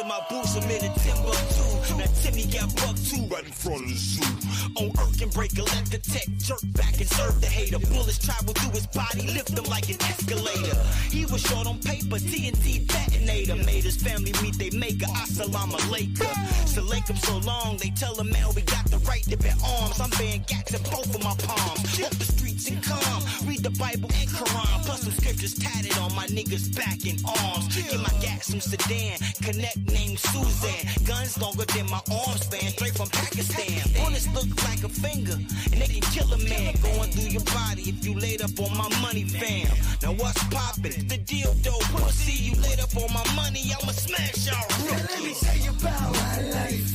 of my boots, I'm in a Timbuktu. Now Timmy got buck too, right in front of the zoo. On Earth and break a let the tech jerk back and serve the hater. Bullets travel through his body, lift him like an escalator. He was short on paper, TNT detonator. Made his family meet they maker, assalamu alaikum. Select him so long, they tell him, man, we got the right to bear arms. I'm bearing gats in both of my palms. Walk the streets and calm, read the Bible and Quran. Plus some scriptures tatted on my niggas' back and arms. Get my gats from Sudan, connect named Suzanne. Guns longer than my arm span, straight from Pakistan. Bullets look like a finger, and they can kill a man. Going through your body if you laid up on my money, fam. Now what's poppin'? The deal though, pussy, you laid up on my money, I'ma smash y'all. Let me tell you about my life,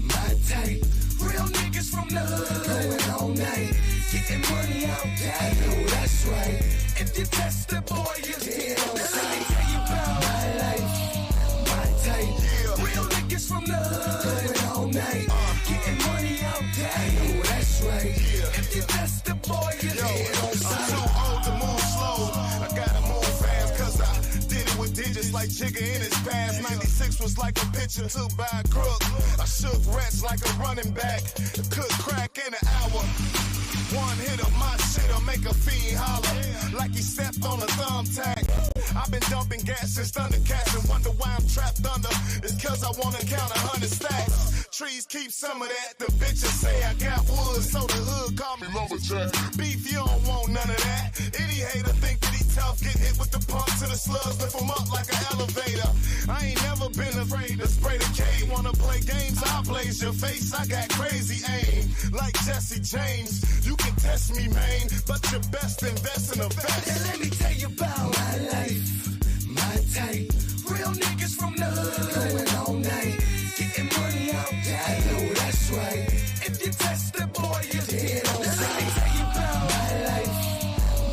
my type. Real niggas from the hood, going all night, getting money out there. I know that's right. If you test the boy, you're dead on sight. Let me tell you about my life, my type. Real niggas from the hood, going all night, getting money out there. I know that's right. If you test the boy, you're dead on sight. I'm too old to move slow. I gotta move fast, cause I did it with digits like Jigga in his past. 96 was like a picture took by a crook. I shook rats like a running back. Cook crack in an hour. One hit of my shit'll make a fiend holler like he stepped on a thumbtack. I've been dumping gas since Thundercats and wonder why I'm trapped under. It's cause I wanna count 100 stacks. Trees keep some of that. The bitches say I got wood, so the hood call me lumberjack. Beef, you don't want none of that. Any hater think that he tough, get hit with the pump to the slugs, lift him up like an elevator. I ain't never been afraid to spray the K. Wanna play games? I'll blaze your face. I got crazy aim, like Jesse James. You can test me, man, but you best invest in a vest. Now let me tell you about my life, my type. Real niggas from the hood, going all night, getting money out there. I know that's right. If you test the boy, you're dead on sight. Let me tell you about my life,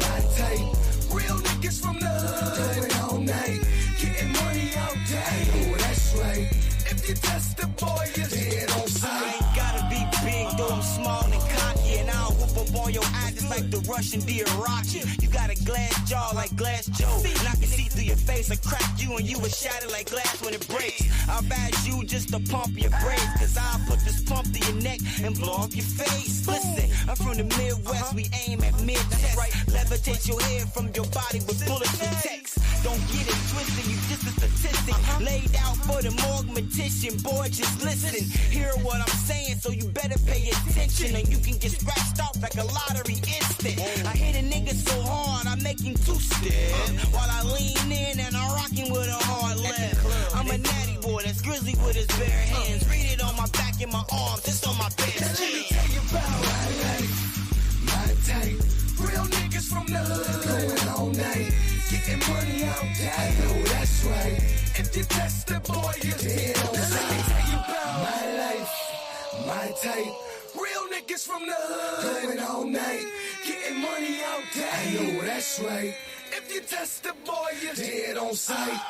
my type. Real niggas from the hood, going all night, getting money out there. I know that's right. If you test the boy, you're dead on sight. I ain't gotta be big, though I'm small and cocky, and I'll whoop up on your eyes just like the Russian Iraqi. You got a glass jaw like Glass Joe, and I can see through your face. I crack you and you will shatter like glass when it breaks. I'll badge you just to pump your brakes, cause I'll put this pump to your neck and blow off your face. Listen, I'm from the Midwest, we aim at mid-chest. Levitate your head from your body with bullets and text. Don't get it twisted, you just a statistic. Laid out for the morgmatician, boy, just listen. Hear what I'm saying, so you better pay attention, and you can get scratched off like a lottery instant. I hit a nigga so hard, I make him two-step, while I lean in and I'm rocking with a hard left. I'm a natty boy that's grizzly with his bare hands. Read it on my back and my arms, it's on my best Let me tell you about my life, my type. Real niggas from the hood, going all night, getting money out there. I know that's right. If you test the boy, you're dead on sight. Let me tell you about my life, my type. Real niggas from the hood, going all night, getting money out there. I know that's right. If you test the boy, you're dead on sight.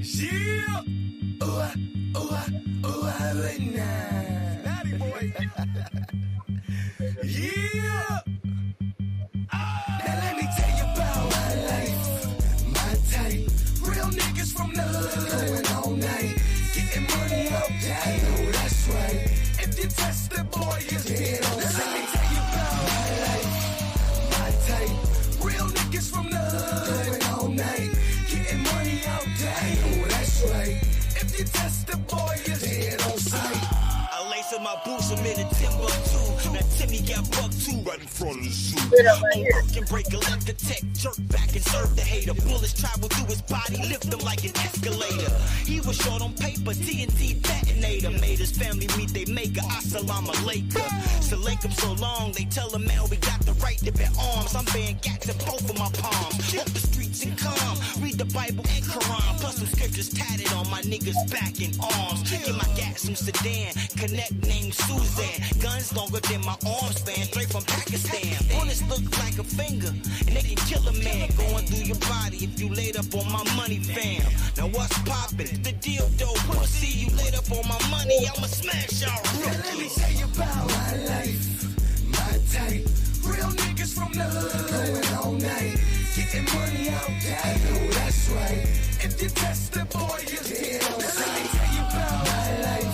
Yeah. Natty boy. Yeah. Now let me tell you about my life, my type. Real niggas from the hood, going all night, getting money out there. I know that's right. If you test the boy, you're dead on sight. Let me tell you about my life, my type. Real niggas from the hood, going all night, getting money out there. I know that's right. If you test the boy, you're dead on sight. I lace up my boots, I'm in a Timbuktu. Now Timmy got buck too, right in front of the zoo. On Earth and break a let the tech jerk back and serve the hater. Bullets travel through his body, lift him like an escalator. He was short on paper, TNT detonator. Made his family meet they maker, assalamu alaikum. Select him so long, they tell him, man, we got the right to bear arms. I'm bearing gats in both of my palms. Walk the streets and calm, read the Bible and Quran. Plus some scriptures tatted on my niggas' back and arms. Get my gats from Sudan, connect named Suzanne. Guns longer than my arm span, straight from Pakistan. Bullets look like a finger, and they can kill a man. Going through your body if you laid up on my money, fam. Now what's poppin'? The deal though, pussy, you laid up on my money, I'ma smash y'all. Let me tell you about my life, my type. Real niggas from the hood, going all night, getting money out there. I know that's night. If you test the boy, you dead on sight. Let me tell you about my life,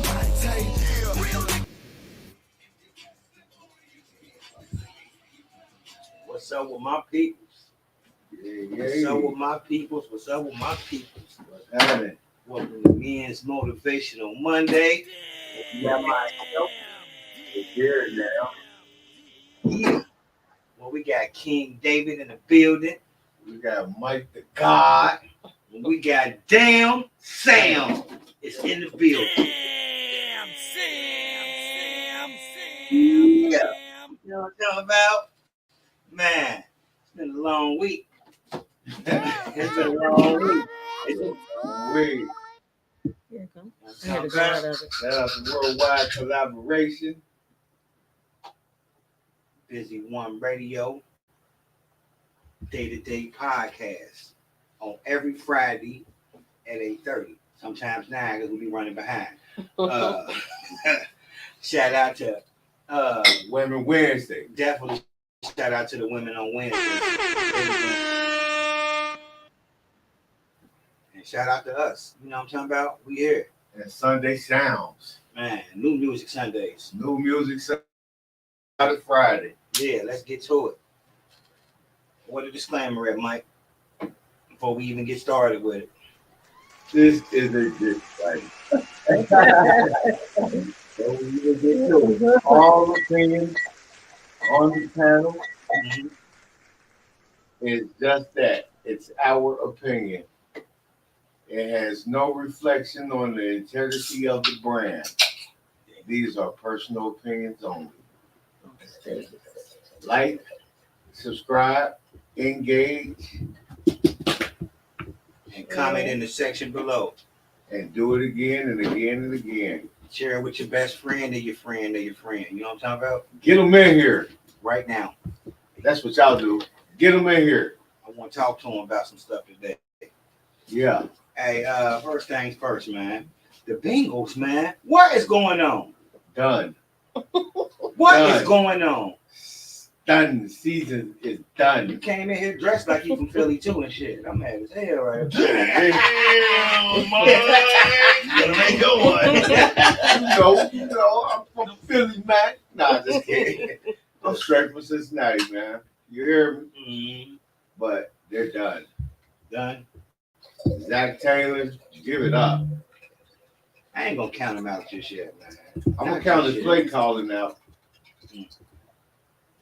my type. Real nigga. What's up with my peoples? What's up with my peoples? What's up with my peoples? What's happening? Welcome to Men's Motivational Monday. You got myself. It's here now. Yeah. Well, we got King David in the building. We got Mike the God. And we got Damn Sam is in the building. Damn, Sam. Yeah. You know what I'm talking about? Man, it's been a long week. It's been a long week. Wait, Here it comes. I Talk had a about shot of it. shout out to Worldwide Collaboration. Busy One Radio, day-to-day podcast on every Friday at 8:30. Sometimes 9 because we be running behind. Shout out to Women Wednesday. definitely shout out to the women on Wednesday. And shout out to us. You know what I'm talking about? We here. And Sunday Sounds. Man, new music Sundays. New music Saturday, Friday. Yeah, let's get to it. What a disclaimer at Mike before we even get started with it. This is a good fight. So we will get to it. All opinions on the panel is just that. It's our opinion. It has no reflection on the integrity of the brand. These are personal opinions only. Like, subscribe, engage, And comment in the section below. and do it again and again and again. Share it with your best friend or your friend or your friend. You know what I'm talking about? Get them in here. Right now. That's what y'all do. Get them in here. I want to talk to him about some stuff today. Yeah. Hey, first things first, man. The Bengals, man. What is going on? Done. What is Done. going on? Done. The season is You done. came in here dressed like you from Philly too and shit. I'm mad as hell right now. Damn, Gotta make you know, I'm from Philly, man. Nah, just kidding. I'm straight from Cincinnati, man. You hear me? Mm-hmm. But they're done. Done. Zach Taylor, give it up. I ain't gonna count him out just yet, man. I'm gonna count his play calling out. You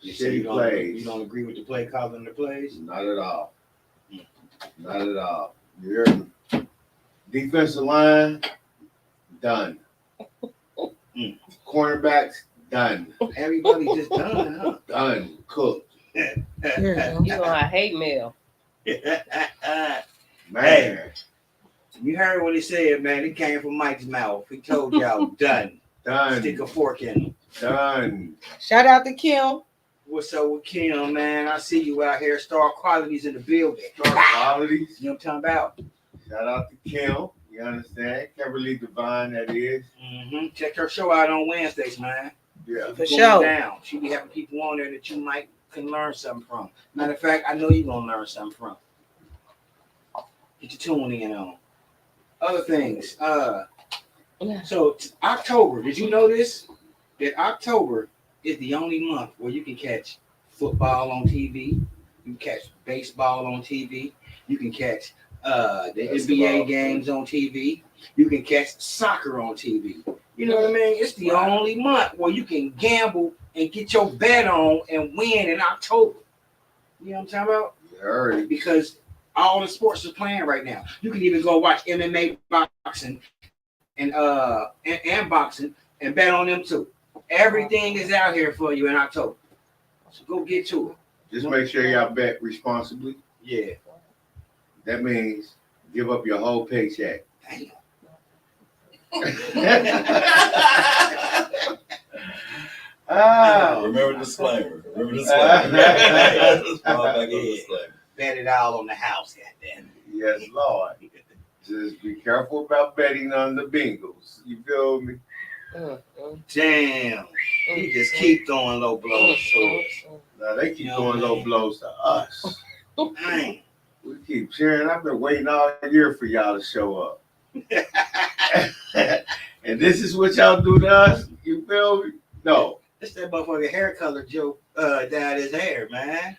Shitty say you plays. don't agree with the play calling the plays? Not at all. Not at all. You hear me? Defensive line, done. Cornerbacks, done. Everybody just done, huh? Done. Cooked. Here it comes. You know I hate mail. Man. You heard what he said, man. It came from Mike's mouth. He told y'all done. Stick Done. a fork in him. Done. Shout out to Kim. What's up with Kim, man? I see you out here. Star Qualities in the building. Star qualities. You know what I'm talking about? Shout out to Kim. You understand? Kimberly Devine, that is. Mm-hmm. Check her show out on Wednesdays, man. Yeah. For Going sure. down. She be having people on there that you might can learn something from. Matter of fact, I know you're gonna learn something from. Get your tuning in on. Other things. So October, did you know this? That October is the only month where you can catch football on TV, you can catch baseball on TV, you can catch the NBA games on TV, you can catch soccer on TV. You know what I mean? It's the only month where you can gamble and get your bet on and win in October. You know what I'm talking about? You heard it. Because all the sports are playing right now. You can even go watch MMA, boxing, and boxing and bet on them too. Everything is out here for you in October. So go get to it. Just make sure y'all bet responsibly. Yeah. That means give up your whole paycheck. Damn. Remember the disclaimer. Remember the disclaimer. Just fall back on the disclaimer. Bet it all on the house, goddamn. Yes, Lord. Just be careful about betting on the Bengals. You feel me? Damn. He just keep throwing low blows to us. Now they keep throwing low blows to us. Dang. We keep cheering. I've been waiting all year for y'all to show up. And this is what y'all do to us? You feel me? No. It's that motherfucking hair color Joe dyed his hair, man.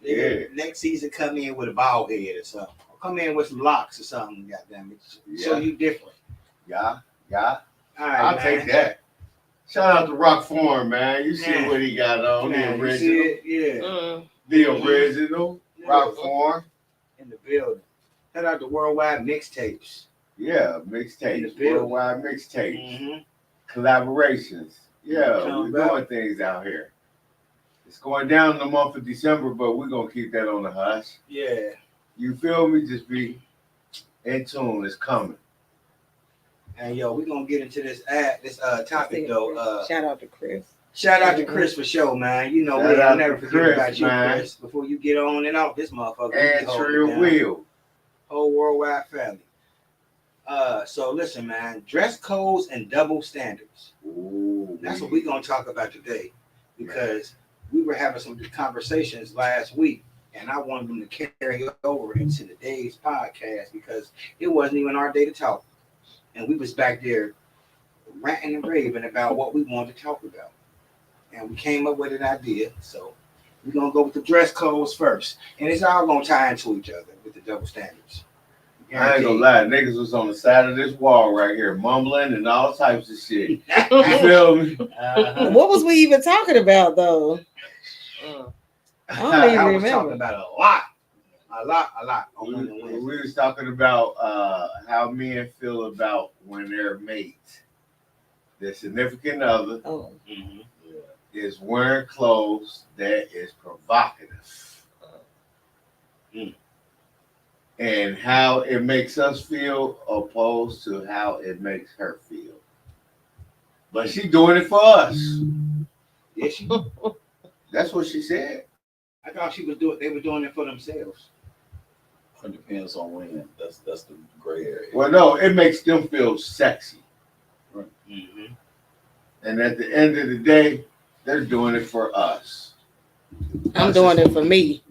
Yeah. Next season, come in with a bald head or something. Or come in with some locks or something, goddamn it. So you different. Yeah. All right, I'll man. take that. Shout out to Rock Form, man. You see Yeah. what he got on, Man, the you original. see it? Yeah. The original. Rock Form. In the building. Shout out to Worldwide Mixtapes. Yeah, In the mixtapes. building. Worldwide mixtapes. Mm-hmm. Collaborations. Yeah, Come we're doing things out here. It's going down in the month of December, but we're going to keep that on the hush. Yeah. You feel me? Just be in tune. It's coming. And yo, we're gonna get into this topic though. Shout out to Chris. Shout out to Chris for sure, man. You know, Shout we'll out never to forget Chris, about you, man. Chris, before you get on and off this motherfucker. And Trill Will. Whole worldwide family. So listen, man, dress codes and double standards. Ooh, That's what we're gonna talk about today, because we were having some conversations last week, and I wanted them to carry over into today's podcast because it wasn't even our day to talk, and we was back there ranting and raving about what we wanted to talk about, and we came up with an idea. So we're gonna go with the dress codes first, and it's all gonna tie into each other with the double standards. I ain't gonna lie, niggas was on the side of this wall right here, mumbling and all types of shit. You feel me? What was we even talking about though? I don't even I was talking remember. about a lot. On Women We Wednesday. was talking about how men feel about when their mate, their significant other, Oh, Mhm. is wearing clothes that is provocative. And how it makes us feel opposed to how it makes her feel. But she doing it for us. Yeah, she. That's what she said. I thought she was doing. They were doing it for themselves. It depends on when. That's the gray area. Well, no, it makes them feel sexy. Mm-hmm. And at the end of the day, they're doing it for us. I'm doing it for me.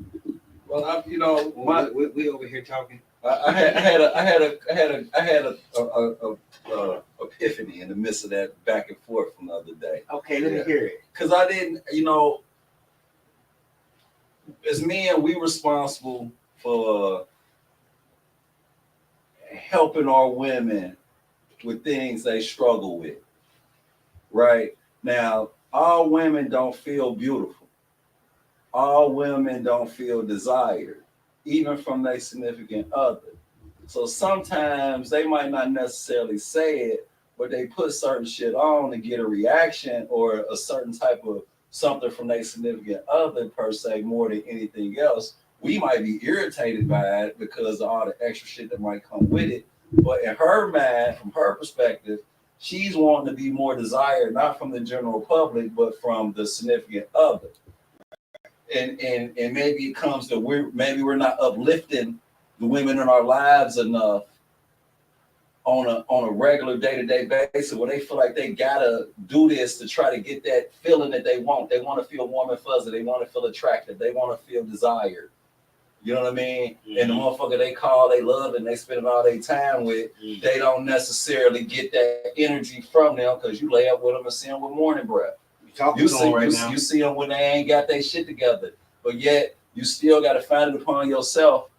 Well, We over here talking. I had a epiphany in the midst of that back and forth from the other day. Okay, let me hear it. Because I didn't, as men, we responsible for helping our women with things they struggle with. Right? Now, all women don't feel beautiful. All women don't feel desired, even from their significant other. So sometimes they might not necessarily say it, but they put certain shit on to get a reaction or a certain type of something from their significant other per se more than anything else. We might be irritated by it because of all the extra shit that might come with it. But in her mind, from her perspective, she's wanting to be more desired, not from the general public, but from the significant other. And maybe it comes to we're not uplifting the women in our lives enough on a regular day-to-day basis where they feel like they gotta do this to try to get that feeling that they want. They want to feel warm and fuzzy. They want to feel attractive. They want to feel desired. You know what I mean? Mm-hmm. And the motherfucker they call, they love, and they spend all their time with, they don't necessarily get that energy from them because you lay up with them and see them with morning breath. You see them when they ain't got their shit together, but yet you still got to find it upon yourself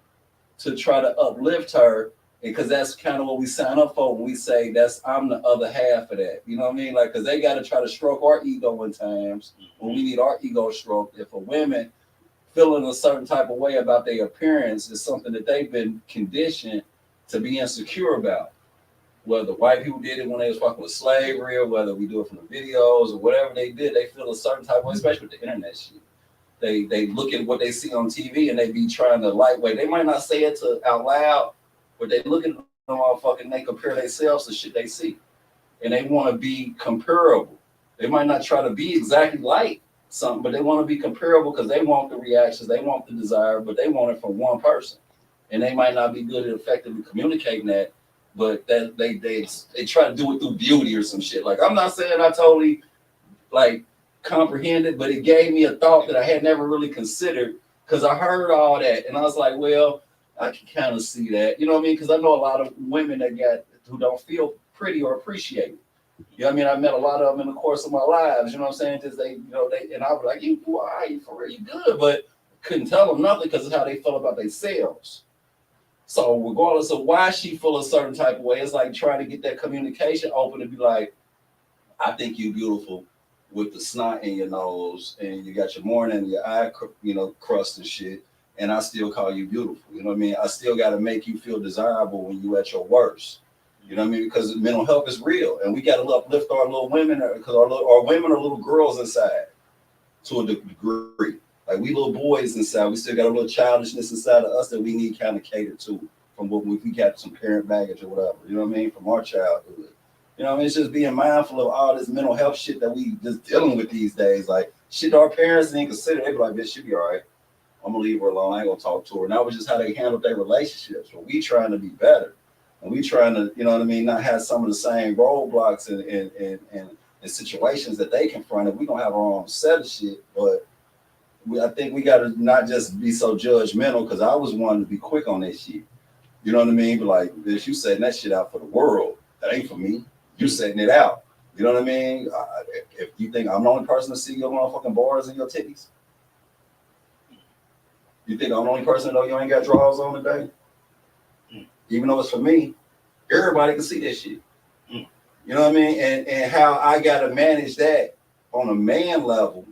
to try to uplift her, and because that's kind of what we sign up for when we say I'm the other half of that. You know what I mean? Like, because they got to try to stroke our ego in times when we need our ego stroked. If a woman feeling a certain type of way about their appearance is something that they've been conditioned to be insecure about. Whether white people did it when they was fucking with slavery, or whether we do it from the videos or whatever they did, they feel a certain type of way, especially with the internet shit. They look at what they see on TV and they be trying to lightweight. They might not say it out loud, but they look at them motherfucking, they compare themselves to shit they see. And they want to be comparable. They might not try to be exactly like something, but they want to be comparable because they want the reactions, they want the desire, but they want it from one person. And they might not be good at effectively communicating that. But that they try to do it through beauty or some shit. Like, I'm not saying I totally like comprehend it, but it gave me a thought that I had never really considered. Because I heard all that, and I was like, well, I can kind of see that. You know what I mean? Because I know a lot of women who don't feel pretty or appreciated. You know what I mean? I met a lot of them in the course of my lives. You know what I'm saying? Just and I was like, you are you for real? You good? But couldn't tell them nothing because of how they felt about themselves. So regardless of why she feel a certain type of way, it's like trying to get that communication open and be like, I think you beautiful with the snot in your nose and you got your morning and your eye, crust and shit. And I still call you beautiful. You know what I mean? I still got to make you feel desirable when you at your worst. You know what I mean? Because mental health is real, and we got to uplift our little women because our women are little girls inside to a degree. Like we little boys inside, we still got a little childishness inside of us that we need kind of catered to from what we got some parent baggage or whatever. You know what I mean? From our childhood. You know what I mean? It's just being mindful of all this mental health shit that we just dealing with these days. Like shit our parents didn't consider. They be like, bitch, she'll be all right. I'm gonna leave her alone. I ain't gonna talk to her. And that was just how they handled their relationships. But we trying to be better. And we trying to, you know what I mean, not have some of the same roadblocks and situations that they confronted. We gonna have our own set of shit, but I think we gotta not just be so judgmental because I was one to be quick on that shit. You know what I mean? But like, bitch, you setting that shit out for the world. That ain't for me. You setting it out. You know what I mean? If you think I'm the only person to see your motherfucking bars and your titties, you think I'm the only person to know you ain't got drawers on today? Even though it's for me, everybody can see that shit. You know what I mean? And how I got to manage that on a man level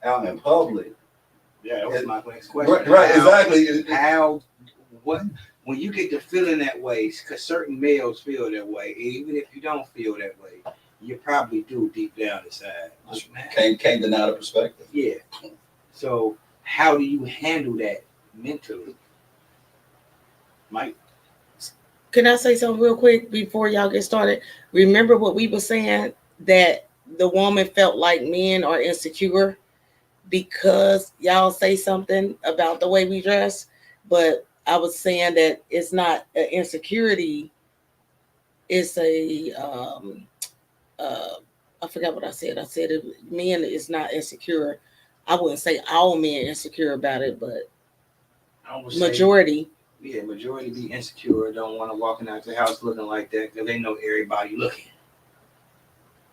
out in public. Yeah, that was my next question. Right, exactly. When you get to feeling that way, because certain males feel that way, even if you don't feel that way, you probably do deep down inside. Can't deny the perspective. Yeah. So how do you handle that mentally? Mike? Can I say something real quick before y'all get started? Remember what we were saying, that the woman felt like men are insecure because y'all say something about the way we dress. But I was saying that it's not an insecurity. It's a, I forgot what I said. I said men is not insecure. I wouldn't say all men insecure about it, but majority. Yeah, majority be insecure, don't want to walk out the house looking like that because they know everybody looking.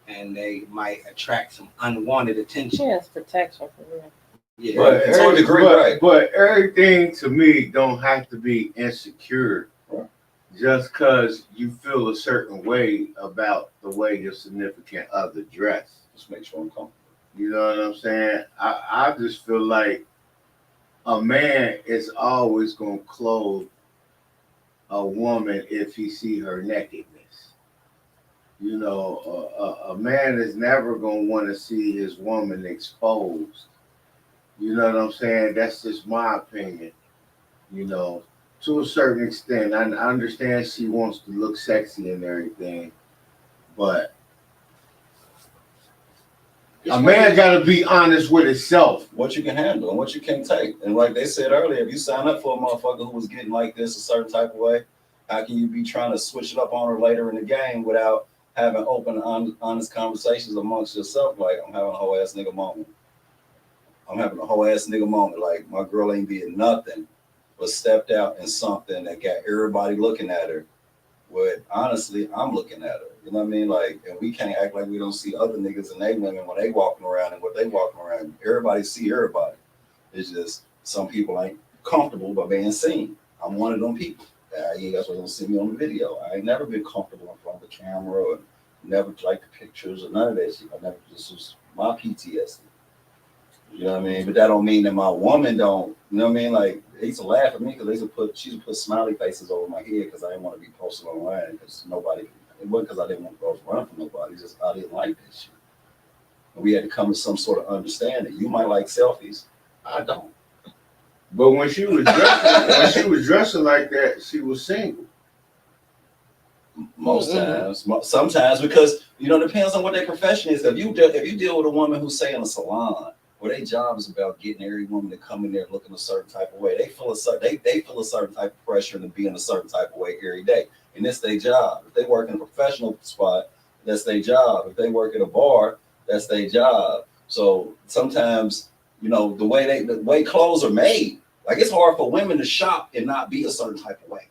And they might attract some unwanted attention. Yeah, it's protection for real. Yeah, But, to a degree, right. But everything to me don't have to be insecure just because you feel a certain way about the way your significant other dress. Just make sure I'm comfortable. You know what I'm saying? I just feel like a man is always going to clothe a woman if he see her nakedness. You know, a man is never going to want to see his woman exposed. You know what I'm saying? That's just my opinion. You know, to a certain extent, I understand she wants to look sexy and everything, but a man got to be honest with himself. What you can handle and what you can't take. And like they said earlier, if you sign up for a motherfucker who was getting like this a certain type of way, how can you be trying to switch it up on her later in the game without having open, honest conversations amongst yourself? Like, I'm having a whole ass nigga moment. Like, my girl ain't being nothing but stepped out in something that got everybody looking at her. But honestly, I'm looking at her. You know what I mean? Like, and we can't act like we don't see other niggas and they women when they walking around and what they walking around. Everybody see everybody. It's just some people ain't comfortable by being seen. I'm one of them people. That's why you don't see me on the video. I ain't never been comfortable in front of the camera or never liked the pictures or none of that shit. This was my PTSD. You know what I mean? But that don't mean that my woman don't, you know what I mean? Like, they used to laugh at me because she used to put smiley faces over my head because I didn't want to be posted online because it wasn't because I didn't want to go run from nobody, it's just I didn't like that shit. And we had to come to some sort of understanding. You might like selfies, I don't. But when she was dressing like that, she was single. Most times, sometimes, because it depends on what their profession is. If you deal with a woman who's say in a salon, where their job is about getting every woman to come in there looking a certain type of way, they feel a certain type of pressure to be in a certain type of way every day, and it's their job. If they work in a professional spot, that's their job. If they work at a bar, that's their job. So sometimes, the way clothes are made, Like it's hard for women to shop and not be a certain type of way.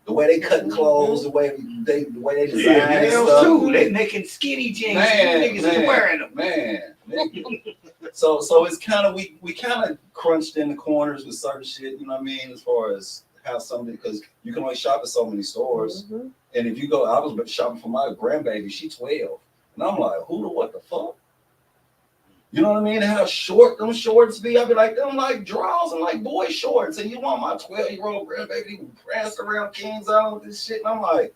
The way they cutting clothes, the way they design and stuff. Too. They making skinny jeans. Man, Niggas is wearing them. Man. So it's kind of we kind of crunched in the corners with certain shit. You know what I mean? As far as how something, because you can only shop at so many stores. And if you go, I was shopping for my grandbaby. She's 12, and I'm like, what the fuck? You know what I mean? How short them shorts be? I'd be like, them like drawers and like boy shorts. And you want my 12-year-old grandbaby to prance around Kings Island with this shit? And I'm like,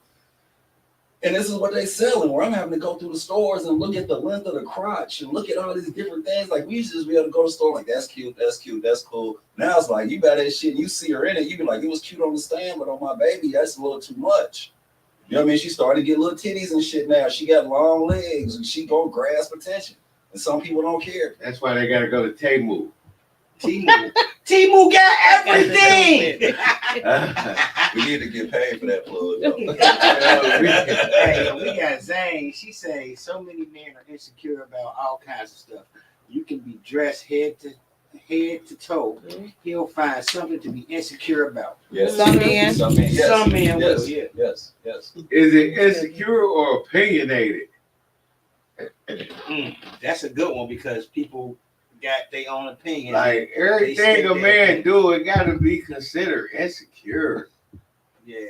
and this is what they selling, where I'm having to go through the stores and look at the length of the crotch and look at all these different things. Like we used to just be able to go to the store like, that's cute, that's cool. Now it's like, you buy that shit and you see her in it, you be like, it was cute on the stand, but on my baby, that's a little too much. You know what I mean? She started to get little titties and shit now. She got long legs and she gonna grasp attention. And some people don't care. That's why they gotta go to Temu. Temu got everything. We need to get paid for that plug. We got Zane. She say so many men are insecure about all kinds of stuff. You can be dressed head to toe. He'll find something to be insecure about. Yes. Some men. Yes. Some men will. Yeah. Yes. Is it insecure or opinionated? That's a good one because people got their own opinion. Like everything a man do, it gotta be considered insecure. Yeah.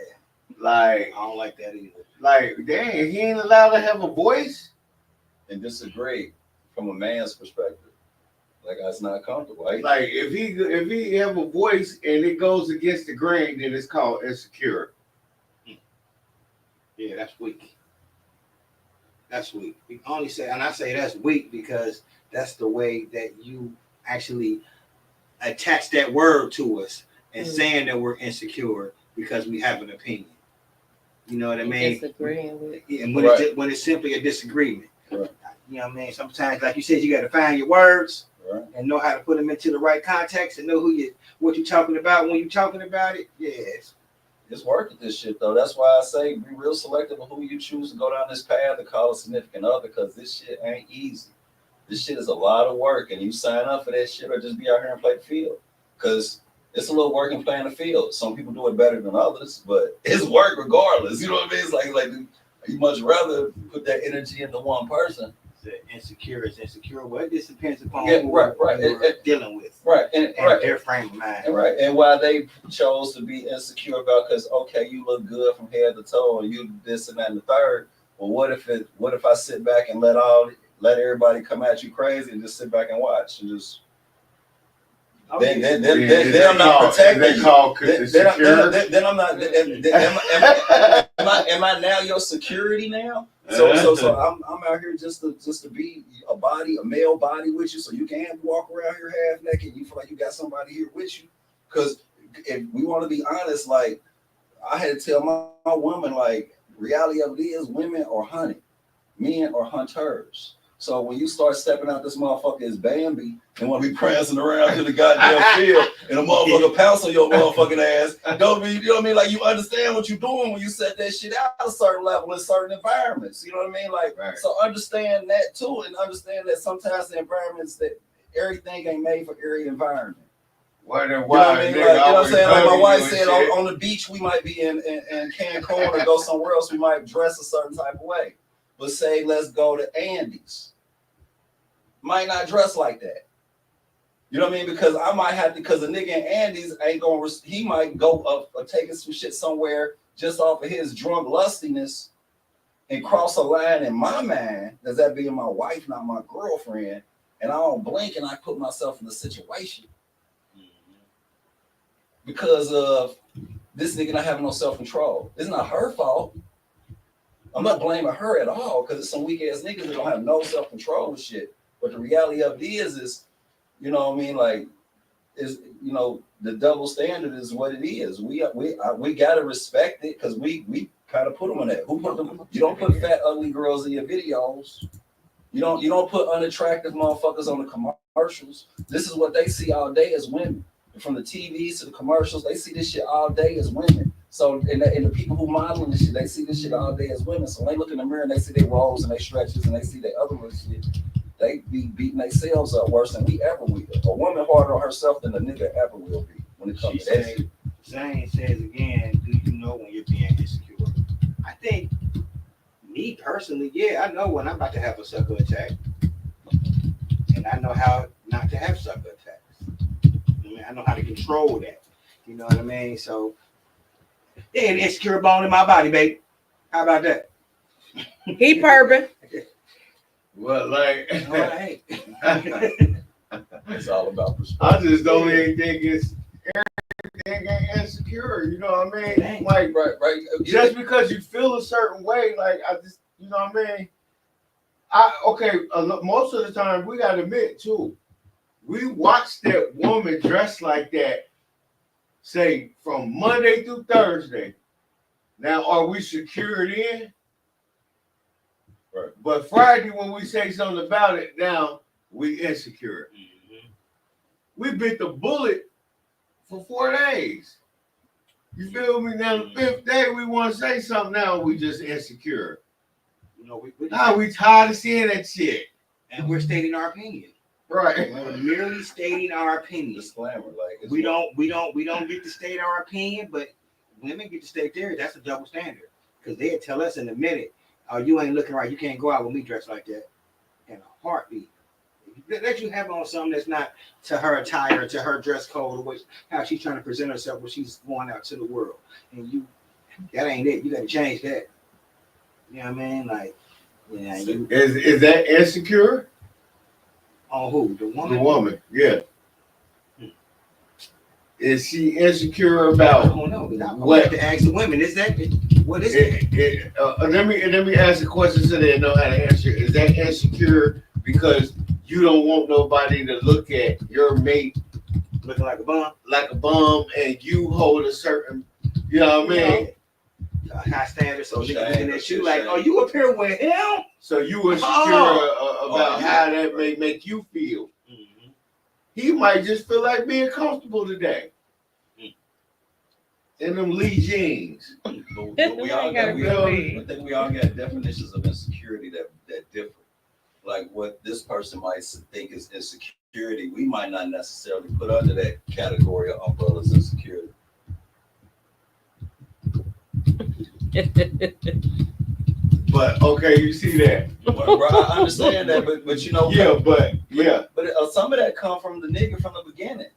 Like I don't like that either. Like, dang, he ain't allowed to have a voice. And disagree from a man's perspective. Like that's not comfortable. Right? Like if he have a voice and it goes against the grain, then it's called insecure. Yeah, that's weak. That's weak. We only say, and I say that's weak because that's the way that you actually attach that word to us and saying that we're insecure because we have an opinion. You know what I mean? Disagreeing with. And when it's simply a disagreement. Right. You know what I mean? Sometimes, like you said, you got to find your words right. and know how to put them into the right context and know what you're talking about when you're talking about it. Yes. It's worth it, this shit, though. That's why I say be real selective of who you choose to go down this path to call a significant other, because this shit ain't easy. This shit is a lot of work, and you sign up for that shit or just be out here and play the field. Because it's a little work in playing the field. Some people do it better than others, but it's work regardless. You know what I mean? It's like you much rather put that energy into one person. Insecure is insecure. Well, it just depends upon who you're dealing with. Right. And their frame of mind. And right. And why they chose to be insecure about, because, okay, you look good from head to toe and you this and that and the third. Well, what if I sit back and let everybody come at you crazy and just sit back and watch and just then I'm not protecting you. Then I'm not. Am I now your security now? So I'm out here just to be a male body with you, so you can't walk around here half naked and you feel like you got somebody here with you. Because if we want to be honest, like I had to tell my woman, like reality of it is women are hunting, men are hunters. So when you start stepping out this motherfucker as Bambi and want to be prancing around to the goddamn field and a motherfucker pounce on your motherfucking ass, don't be, you know what I mean? Like you understand what you're doing when you set that shit out at a certain level in certain environments. You know what I mean? Like, right. So understand that too, and understand that sometimes the environments that everything ain't made for every environment. Why? You know what I mean? Like, you know what I'm saying? Like my wife said, on the beach we might be in Cancun or go somewhere else, we might dress a certain type of way. But say let's go to Andy's. Might not dress like that. You know what I mean? Because I might have to, because a nigga in Andy's ain't going, he might go up or taking some shit somewhere just off of his drunk lustiness and cross a line in my mind, as that being my wife, not my girlfriend, and I don't blink and I put myself in a situation. Because of this nigga not having no self-control. It's not her fault. I'm not blaming her at all, because it's some weak ass niggas that don't have no self-control and shit. But the reality of it is, you know what I mean? Like, is, you know, the double standard is what it is. We gotta respect it, because we kind of put them on that. Who put them? You don't put fat, ugly girls in your videos. You don't put unattractive motherfuckers on the commercials. This is what they see all day as women. From the TVs to the commercials, they see this shit all day as women. So, and the people who modeling this shit, they see this shit all day as women. So when they look in the mirror and they see their rolls and their stretches and they see their other shit, they be beating themselves up worse than we ever will. A woman harder on herself than a nigga ever will be. when it comes She to that said, shit. Zane says again, do you know when you're being insecure? I think, me personally, yeah, I know when I'm about to have a sucker attack. And I know how not to have sucker attacks. I mean, I know how to control that. You know what I mean? So, yeah, an insecure bone in my body, baby. How about that? He purping. Well, like, All right. It's all about perspective. I just don't even think it's insecure. You know what I mean? Dang. Like, Right. just because you feel a certain way, like I just, you know what I mean? Most of the time we gotta admit too, we watch that woman dressed like that, say from Monday through Thursday. Now, are we secured in? Right. But Friday, when we say something about it, now we insecure. Mm-hmm. We bit the bullet for 4 days. You feel me? Now the 5th day we want to say something. Now we just insecure. You know, We tired of seeing that shit. and we're stating our opinion. Right. We're merely stating our opinion. Disclaimer, like it's We don't get to state our opinion, but women get to state theirs. That's a double standard. Because they'll tell us in a minute, oh, you ain't looking right. You can't go out with me dressed like that. In a heartbeat. Let you have on something that's not to her attire, to her dress code, or how she's trying to present herself when she's going out to the world. And that ain't it. You got to change that. You know what I mean? Like, yeah. Is that insecure? On who? The woman? The woman, yeah. Is she insecure I about don't know. I want to ask the women. Is that what is it? Let me ask a question so they know how to answer. Is that insecure because you don't want nobody to look at your mate Looking like a bum, and you hold a certain, you know what I mean? High standard. So niggas Shame, looking at you like, shame. oh, you up here with him? So you insecure about how that may make you feel. Mm-hmm. He might just feel like being comfortable today. In them Lee jeans. But we all got, I think we all got definitions of insecurity that differ. Like what this person might think is insecurity, we might not necessarily put under that category of umbrellas insecurity. But okay, you see that. Bro, I understand that, but you know, But some of that come from the nigga from the beginning.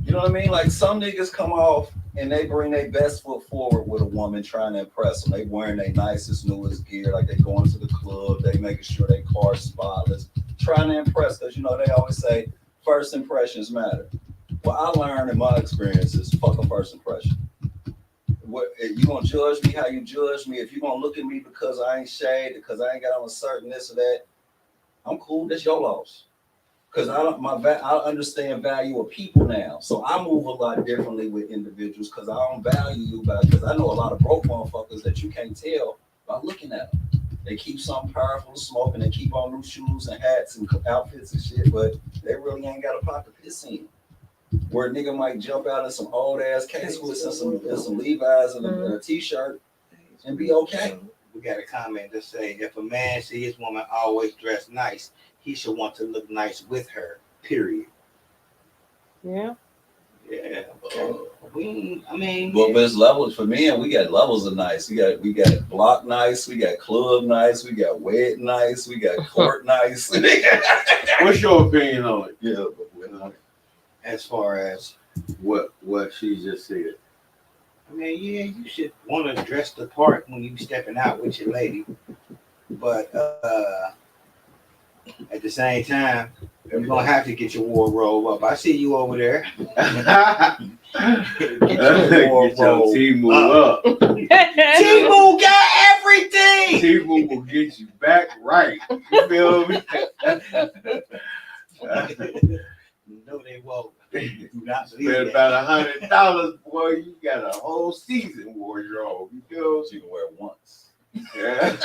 You know what I mean? Like some niggas come off and they bring their best foot forward with a woman trying to impress them. They wearing their nicest, newest gear, like they going to the club, they making sure their car's spotless, trying to impress, because you know they always say first impressions matter. Well, I learned in my experiences, fuck a first impression. What you gonna judge me how you judge me? If you gonna look at me because I ain't shaved, because I ain't got on a certain this or that, I'm cool. That's your loss. Because I understand value of people now, so I move a lot differently with individuals because I don't value you because I know a lot of broke motherfuckers that you can't tell by looking at them. They keep something powerful to smoke and they keep on new shoes and hats and outfits and shit, but they really ain't got a pot to piss in. Where a nigga might jump out in some old ass K-Swiss and some Levi's and a t-shirt and be okay. We got a comment that say, if a man see his woman always dressed nice, he should want to look nice with her, period. Yeah. Yeah. Okay. Well, there's levels for men. We got levels of nice. We got block nice. We got club nice. We got wed nice. We got court nice. what's your opinion on it? Yeah. As far as what she just said. I mean, yeah, you should want to dress the part when you stepping out with your lady, but at the same time, you're gonna have to get your wardrobe up. I see you over there. Get your T-Move up. T-Move got everything. T-Move will get you back right. You feel me? No, they won't. Do not believe Spend that. about $100, boy. You got a whole season wardrobe. You feel? You can wear it once. Yeah.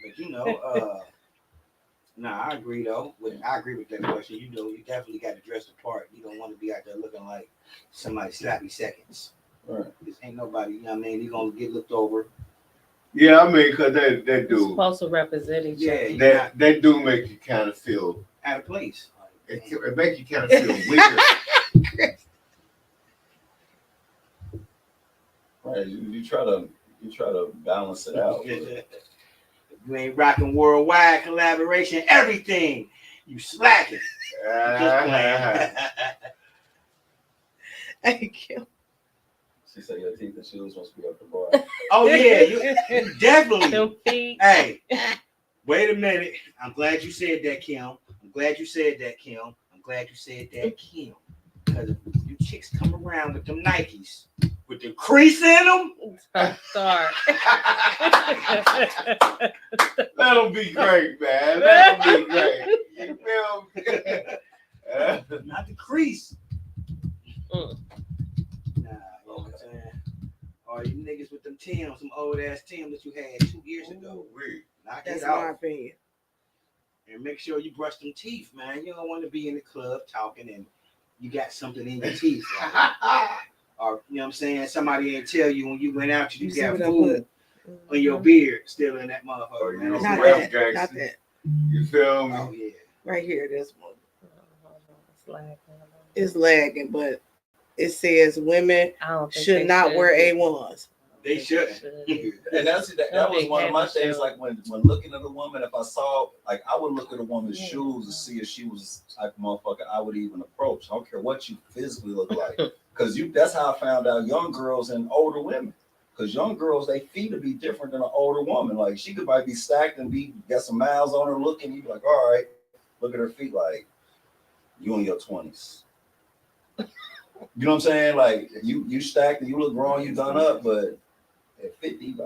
But you know, I agree though. I agree with that question. You know, you definitely got to dress the part. You don't want to be out there looking like somebody slappy seconds. Right. This ain't nobody. You know what I mean? You're gonna get looked over. Yeah, I mean, cause that You're dude, supposed to represent each Yeah, other. you're that do make you kind of feel. out of place. It make you kind of feel weird. Right. You try to balance it out. If you ain't rocking worldwide collaboration, everything, you slacking. Just playing. Thank you. She said your teeth and shoes must be up the bar. Oh yeah, you definitely. Them feet. Hey, wait a minute. I'm glad you said that, Kim. I'm glad you said that, Kim. Because you chicks come around with them Nikes with the crease in them. Sorry. Let them be great, man. Let them be great. You feel me? Not the crease. Mm. Nah, you know what I'm saying? Or you niggas with them Timbs, some old ass Timbs that you had 2 years ago. Knock That's it my off. opinion. And make sure you brush them teeth, man. You don't want to be in the club talking and you got something in your teeth. Like, or, you know what I'm saying? Somebody ain't tell you when you went out, you see got what I food on your beard still in that motherfucker. Or you Man. know, Not rap that. gangster. Not that. You feel me? Oh, yeah. Right here, this one. It's like, It's lagging, but it says women I don't think should they not should. wear A1s. They shouldn't. And that was one of my things. Like when looking at a woman, if I saw, like, I would look at a woman's shoes to see if she was the type of motherfucker I would even approach. I don't care what you physically look like, because that's how I found out young girls and older women. Because young girls, they feet would be different than an older woman. Like she might be stacked and got some miles on her looking. You be like, all right, look at her feet. Like you in your 20s. You know what I'm saying? Like you stacked and you look grown, you done up, but at 50,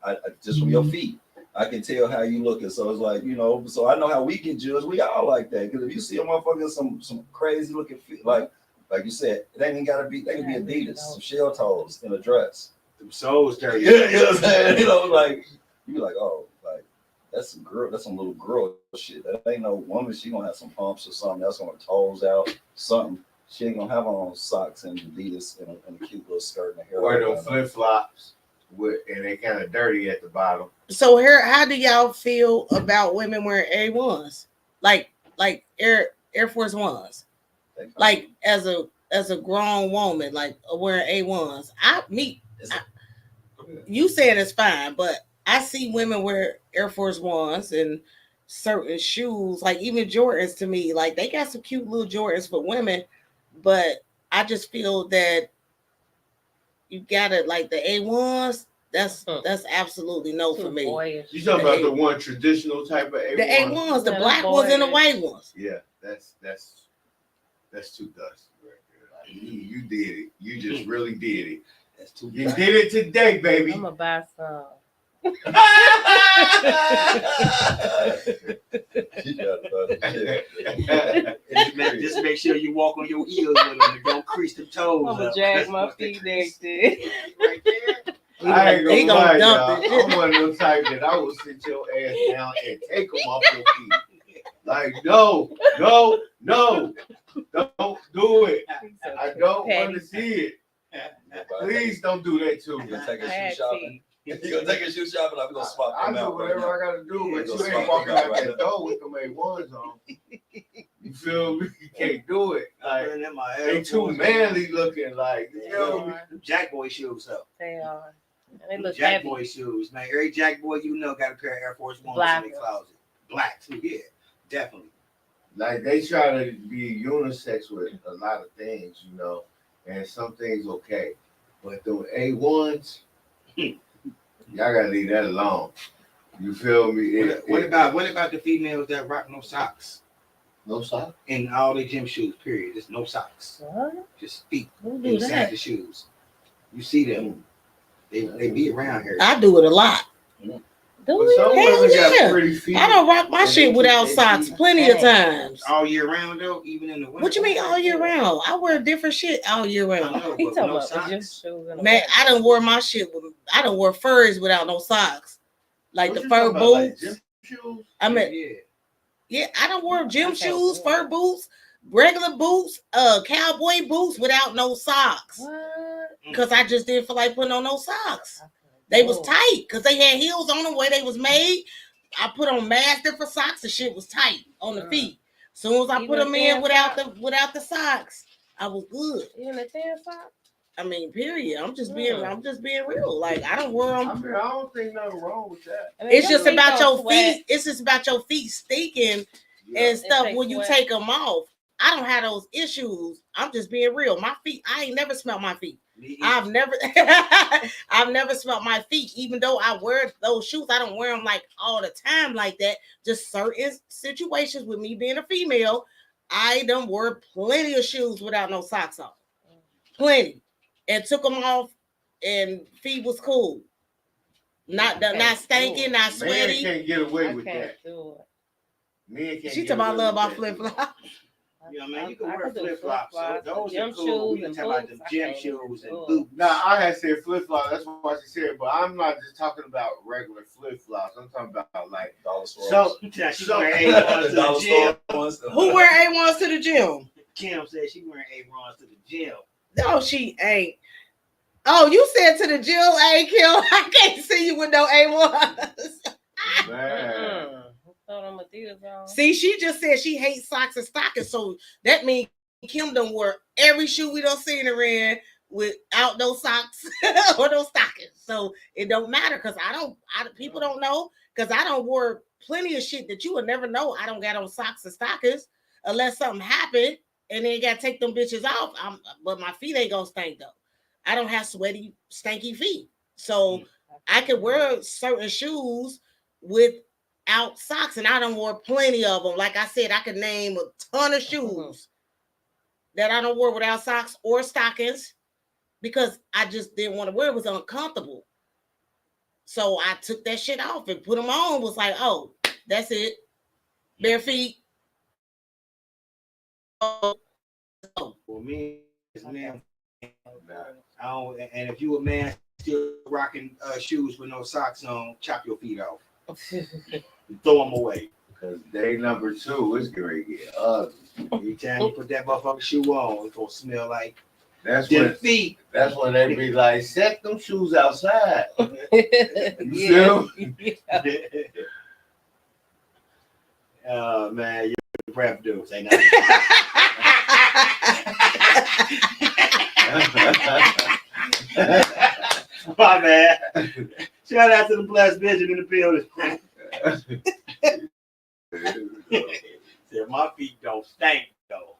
I just from your feet, I can tell how you looking. So it's like, you know, so I know how we get judged. We all like that. Because if you see a motherfucker some crazy looking feet, like you said, it ain't gotta be. They can be Adidas, some shell toes in a dress. Them soles dirty. Yeah, you know what I'm saying? You know, like you like, oh, like that's some girl, that's some little girl shit. That ain't no woman. She gonna have some pumps or something. That's gonna toes out, something. She ain't gonna have on socks and Adidas and a cute little skirt and a hair. Wear them flip flops and they kind of dirty at the bottom. So here, how do y'all feel about women wearing A1s? Like Air Force Ones? Like as a grown woman, like wearing A1s. You saying it's fine, but I see women wear Air Force Ones and certain shoes, like even Jordans to me, like they got some cute little Jordans for women, but I just feel that you gotta like the A1s. That's absolutely no for me. Boyish. You talking about the one traditional type of A1? The A1s, the Yeah, black boy. ones and the white ones. Yeah, that's too dusty right there. Like, you did it. You just really did it. That's too You did it today, baby. I'm gonna buy some. Just make sure you walk on your heels with them and don't crease them toes. I'm gonna up. drag That's my what they feet crease. next to Right there. I ain't He gonna lie, dump y'all. it. I'm one of those type that I will sit your ass down and take them off your feet. Like, no, don't do it. I don't want to see it. Please don't do that to me. You gonna take a shoe shopping? You gonna take a shoe shopping? I'm gonna swap I them do out right whatever now. I gotta do, but Yeah, you ain't walking out that door with them A1s on. You feel me? You can't do it. Like, Burning in my they Air too Force manly looking. Like, you Ones. know me? Them Jack Boy shoes up. They are. And they look Jack heavy. Boy shoes, man. Every Jack Boy you know got a pair of Air Force Ones Black in their closet. Black too, yeah, definitely. Like, they try to be unisex with a lot of things, you know, and some things okay. But the A1s, y'all gotta leave that alone. You feel me? What about the females that rock no socks no sock? in all their gym shoes? Period. There's no socks. What? Just feet Who do inside that? the shoes. You see them? They be around here. I do it a lot. Do But we? some Hell women yeah. got pretty feet. I don't rock my And shit they without keep- socks they plenty of times. all year round though, even in the winter. What you mean all year round? I wear different shit all year I round. know, He but talking no about the gym socks. shoes and the Man, bag. I done wore my shit with, I done wore furs without no socks. Like What the you fur talking about, like boots. gym shoes? I mean, Yeah. yeah, I done wore gym Okay. shoes, fur boots, regular boots, cowboy boots without no socks. What? Cause I just didn't feel like putting on no socks. They was tight because they had heels on the way they was made. I put on mad different socks. The shit was tight on the feet. Soon as I put them in without the socks, I was good. Even a tan sock? I mean, period. I'm just being real. Like I don't wear them. I mean, I don't think nothing wrong with that. I mean, It's just about your sweat. feet. It's just about your feet stinking and stuff when you take them off. I don't have those issues. I'm just being real. My feet, I ain't never smelled my feet. I've never smelled my feet. Even though I wear those shoes, I don't wear them like all the time like that. Just certain situations with me being a female, I done wore plenty of shoes without no socks on. Plenty. And took them off and feet was cool. Not stinking, not sweaty. Man can't get away with that. Man can't. She talking about love our flip flops. You know what I mean? You can wear flip flops. Those gym are cool. shoes We and talking about boots. the gym shoes and boots. Now I had said flip flops. That's what she said. But I'm not just talking about regular flip flops. I'm talking about like dollar stores. She wearing A1s to the gym. Who wear A1s to the gym? Kim said she wearing A1s to the gym. No, she ain't. Oh, you said to the gym, hey Kim, I can't see you with no A1s. man. See, she just said she hates socks and stockings, so that means Kim done wear every shoe we done seen her in without those socks or those stockings. So it don't matter because people don't know because I don't wear plenty of shit that you would never know. I don't got on socks and stockings unless something happened and then got to take them bitches off. But my feet ain't gonna stink though. I don't have sweaty, stanky feet, so I can wear certain shoes without socks, and I don't wear plenty of them. Like I said, I could name a ton of shoes that I don't wear without socks or stockings because I just didn't want to wear it. It was uncomfortable. So I took that shit off and put them on. Was like, oh, that's it. Bare feet. For me, it's man. I don't, and if you a man still rocking shoes with no socks on, chop your feet off. Throw them away. Because day number 2 is going to get ugly. Every time you put that motherfucking shoe on, it's going to smell like That's them feet. That's when they be like, set them shoes outside. You Man, you're prep dudes. Ain't nothing. My man. Shout out to the blessed vision in the building. Said my feet don't stink though.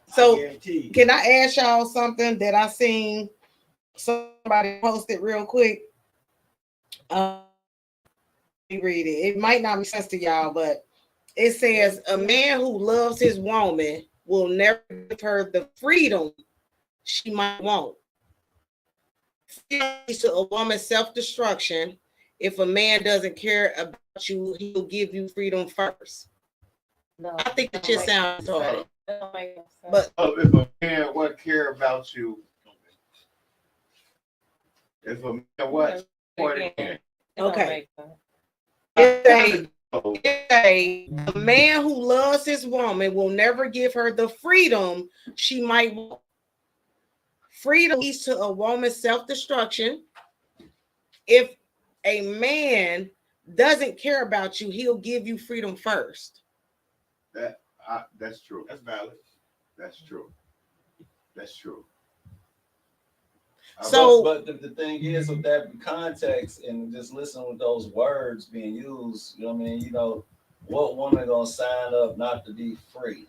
So can I ask y'all something that I seen somebody posted real quick? Let me read it. It might not make sense to y'all, but it says a man who loves his woman will never give her the freedom she might want. Freedom leads to a woman's self-destruction. If a man doesn't care about you, he'll give you freedom first. No, I think it just sounds retarded. But if a man would care about you, if a man what? Okay. A man who loves his woman will never give her the freedom she might want. Freedom leads to a woman's self-destruction. If a man doesn't care about you, he'll give you freedom first. That's true. That's valid. That's true. That's true. So, but the thing is, with that context and just listening with those words being used, you know what I mean? You know, what woman gonna sign up not to be free?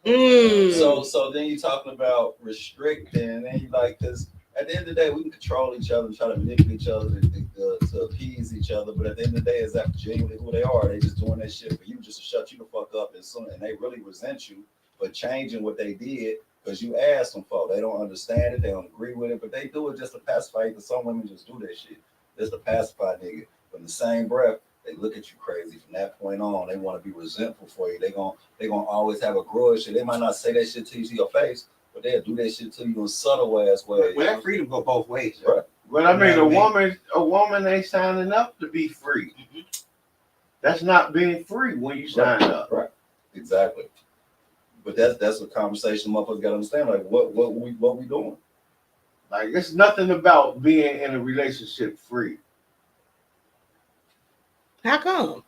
So then you're talking about restricting, and then you like, because at the end of the day, we can control each other and try to manipulate each other to appease each other. But at the end of the day, is that genuinely who they are? They just doing that shit for you, just to shut you the fuck up, and they really resent you for changing what they did because you asked them for. They don't understand it, they don't agree with it, but they do it just to pacify you. Because some women just do that shit just to pacify nigga. But in the same breath, they look at you crazy from that point on. They want to be resentful for you. They gonna always have a grudge. They might not say that shit to you to your face, but they'll do that shit to you in subtle ass ways. Well, that freedom go both ways, right? But I mean, a woman ain't signing up to be free. Mm-hmm. That's not being free when you sign up. Right. Exactly. But that's a conversation motherfuckers gotta understand. Like what we doing? Like, it's nothing about being in a relationship free. How come?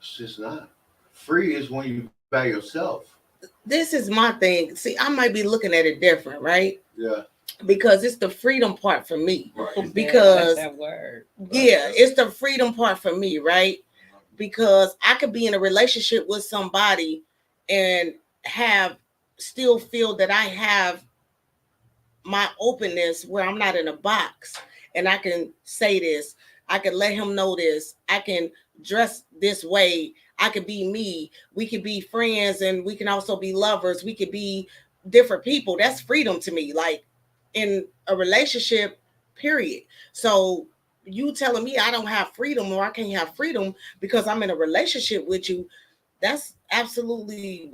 It's just not. Free is when you by yourself. This is my thing. See, I might be looking at it different, right? Yeah. Because it's the freedom part for me. Right. Because that word. yeah, it's the freedom part for me, right? Because I could be in a relationship with somebody and still feel that I have my openness where I'm not in a box, and I can say this, I can let him know this, I can dress this way, I could be me, we could be friends, and we can also be lovers, we could be different people. That's freedom to me, like in a relationship, period. So you telling me I don't have freedom, or I can't have freedom because I'm in a relationship with you, that's absolutely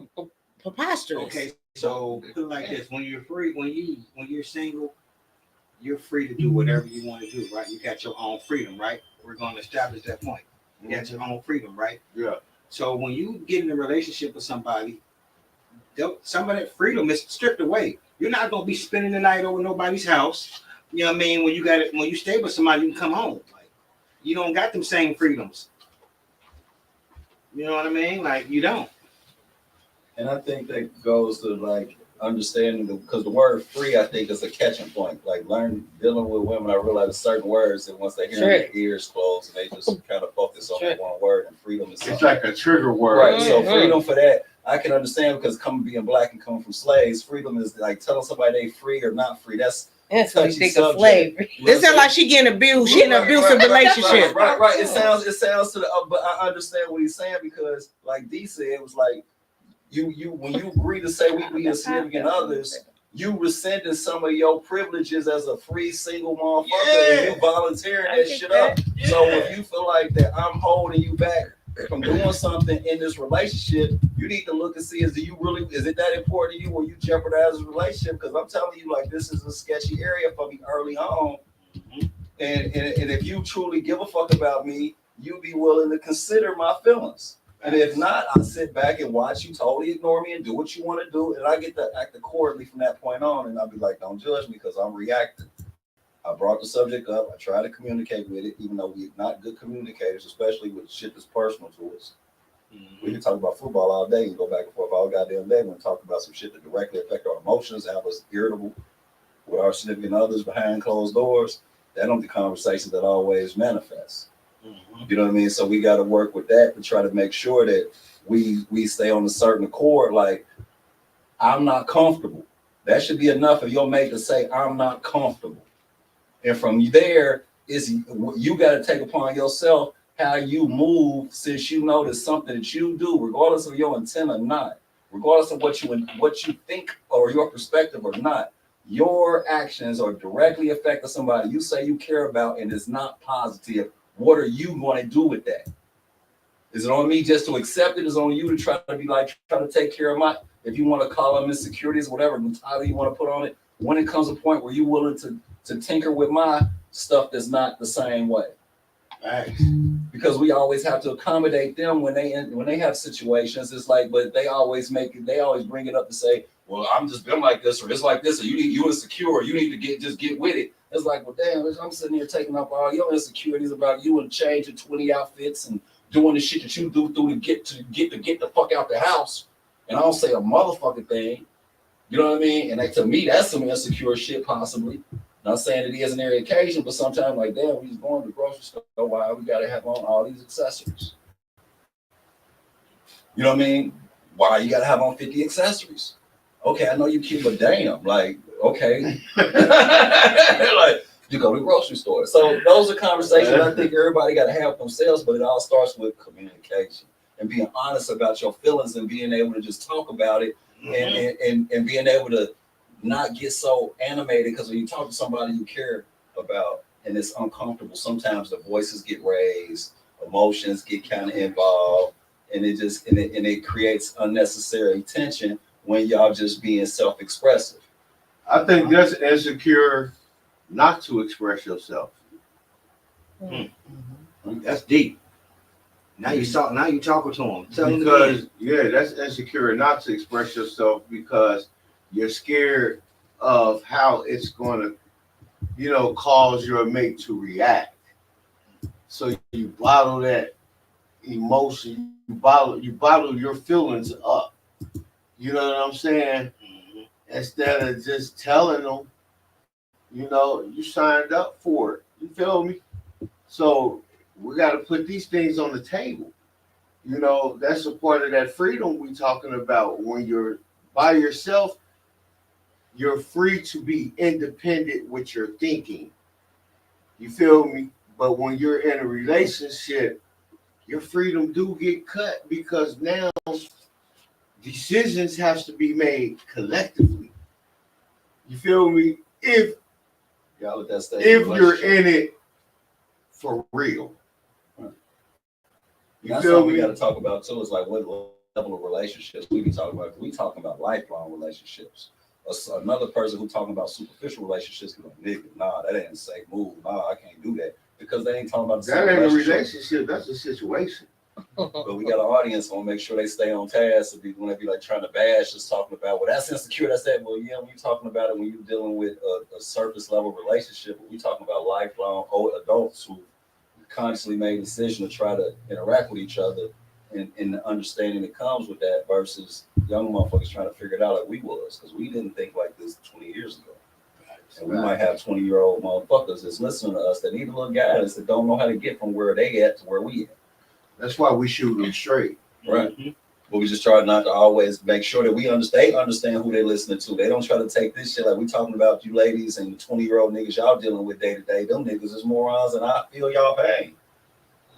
preposterous. Okay, so put it like this: when you're free, when you're single, you're free to do whatever you want to do, right? You got your own freedom, right? We're going to establish that point. You got your own freedom, right? Yeah. So when you get in a relationship with somebody, some of that freedom is stripped away. You're not going to be spending the night over nobody's house. You know what I mean? When you stay with somebody, you can come home. Like, you don't got them same freedoms. You know what I mean? Like, you don't. And I think that goes to like understanding because the word free, I think, is a catching point. Like dealing with women, I realize certain words that once they hear them, their ears close and they just kind of focus on that one word, and freedom is It's like a trigger word. right. So freedom for that, I can understand, because being black and coming from slaves, freedom is like telling somebody they free or not free. That's what touchy you think subject. of slavery. It sounds like she getting abused. She in an abusive relationship. Right. It sounds to the, but I understand what he's saying, because like D said, it was like you when you agree to say we be a significant others, you rescinding some of your privileges as a free single motherfucker, and you volunteering that shit up. Yeah. So if you feel like that I'm holding you back from doing something in this relationship, you need to look and see, is it that important to you, or you jeopardize the relationship? Because I'm telling you, like, this is a sketchy area for me early on. Mm-hmm. And if you truly give a fuck about me, you be willing to consider my feelings. And if not, I sit back and watch you totally ignore me and do what you want to do. And I get to act accordingly from that point on. And I'll be like, don't judge me because I'm reacting. I brought the subject up. I try to communicate with it, even though we're not good communicators, especially with shit that's personal to us. Mm-hmm. We can talk about football all day and go back and forth all goddamn day. We're talk about some shit that directly affect our emotions, have us irritable with our significant others behind closed doors. That don't be conversations that always manifest. Mm-hmm. You know what I mean? So we got to work with that to try to make sure that we stay on a certain accord. Like, I'm not comfortable. That should be enough of your mate to say, I'm not comfortable. And from there, you got to take upon yourself how you move, since you know there's something that you do, regardless of your intent or not, regardless of what you think or your perspective or not. Your actions are directly affecting somebody you say you care about, and it's not positive. What are you going to do with that? Is it on me just to accept it? Is it on you to try to take care of my, if you want to call them insecurities, whatever the title you want to put on it, when it comes a point where you're willing to tinker with my stuff that's not the same way. Right. Because we always have to accommodate them when they have situations. It's like, but they always bring it up to say, well, I'm just been like this, or it's like this, or you insecure, you need to get with it. It's like, well, damn, I'm sitting here taking up all your insecurities about you and changing 20 outfits and doing the shit that you do to get the fuck out the house. And I don't say a motherfucking thing. You know what I mean? And to me, that's some insecure shit, possibly. Not saying it is on every occasion, but sometimes, like, damn, we just going to the grocery store. Why we gotta have on all these accessories? You know what I mean? Why you gotta have on 50 accessories? Okay, I know you cute, but damn, like, okay. Like, you go to the grocery store. So those are conversations I think everybody got to have themselves, but it all starts with communication and being honest about your feelings and being able to just talk about it. Mm-hmm. and being able to not get so animated, because when you talk to somebody you care about and it's uncomfortable, sometimes the voices get raised, emotions get kind of involved, and it creates unnecessary tension when y'all just being self-expressive. I think that's insecure not to express yourself. Mm-hmm. That's deep. Now you talking to him. Because that's insecure not to express yourself because you're scared of how it's going to cause your mate to react. So you bottle that emotion, you bottle your feelings up. You know what I'm saying? Instead of just telling them, you signed up for it. You feel me? So we got to put these things on the table. That's a part of that freedom we talking about. When you're by yourself, you're free to be independent with your thinking. You feel me? But when you're in a relationship, your freedom do get cut because now decisions have to be made collectively. You feel me? If you're in it for real. That's something we got to talk about too. Is like what level of relationships we be talking about. We talking about lifelong relationships. Another person who talking about superficial relationships can be like, nigga, nah, that ain't a safe move. Nah, I can't do that because they ain't talking about the that ain't a relationship. That's a situation. But we got an audience, so we'll make sure they stay on task. If when they be like trying to bash, just talking about, well, that's insecure, that's that. Well, yeah, when you're talking about it, when you're dealing with a surface level relationship, we talking about lifelong old adults who consciously made a decision to try to interact with each other and the understanding that comes with that versus young motherfuckers trying to figure it out like we was, because we didn't think like this 20 years ago. And we might have 20-year-old motherfuckers that's listening to us that need a little guidance that don't know how to get from where they at to where we at. That's why we shoot them straight. Right. Mm-hmm. But we just try not to always make sure that they understand who they're listening to. They don't try to take this shit like we talking about you ladies and the 20-year-old niggas y'all dealing with day to day. Them niggas is morons and I feel y'all pain.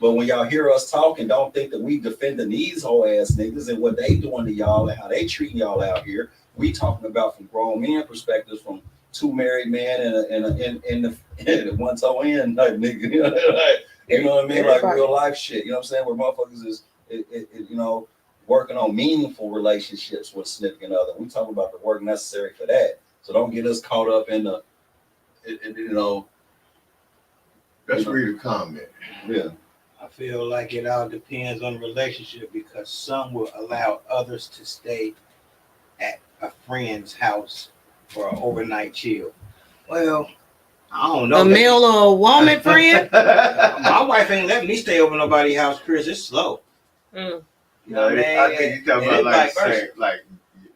But when y'all hear us talking, don't think that we defending these whole ass niggas and what they doing to y'all and how they treating y'all out here. We talking about from grown men perspectives, from two married men and the one toe in like nigga. You know what I mean? Like real life shit. You know what I'm saying? Where motherfuckers is working on meaningful relationships with a significant other. We talking about the work necessary for that. So don't get us caught up in the Let's read a comment. Yeah. I feel like it all depends on the relationship because some will allow others to stay at a friend's house for an overnight chill. Well, I don't know. A male or a woman friend? My wife ain't letting me stay over nobody's house, Chris. It's slow. You know, I think you're talking about like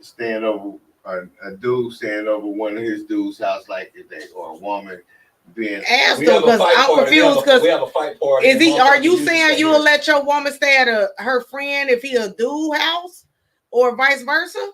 staying over a dude staying over one of his dude's house, like or a woman being. Ask them because I'm confused because we have a fight party. Are you saying you will let your woman stay at her friend if he a dude house or vice versa?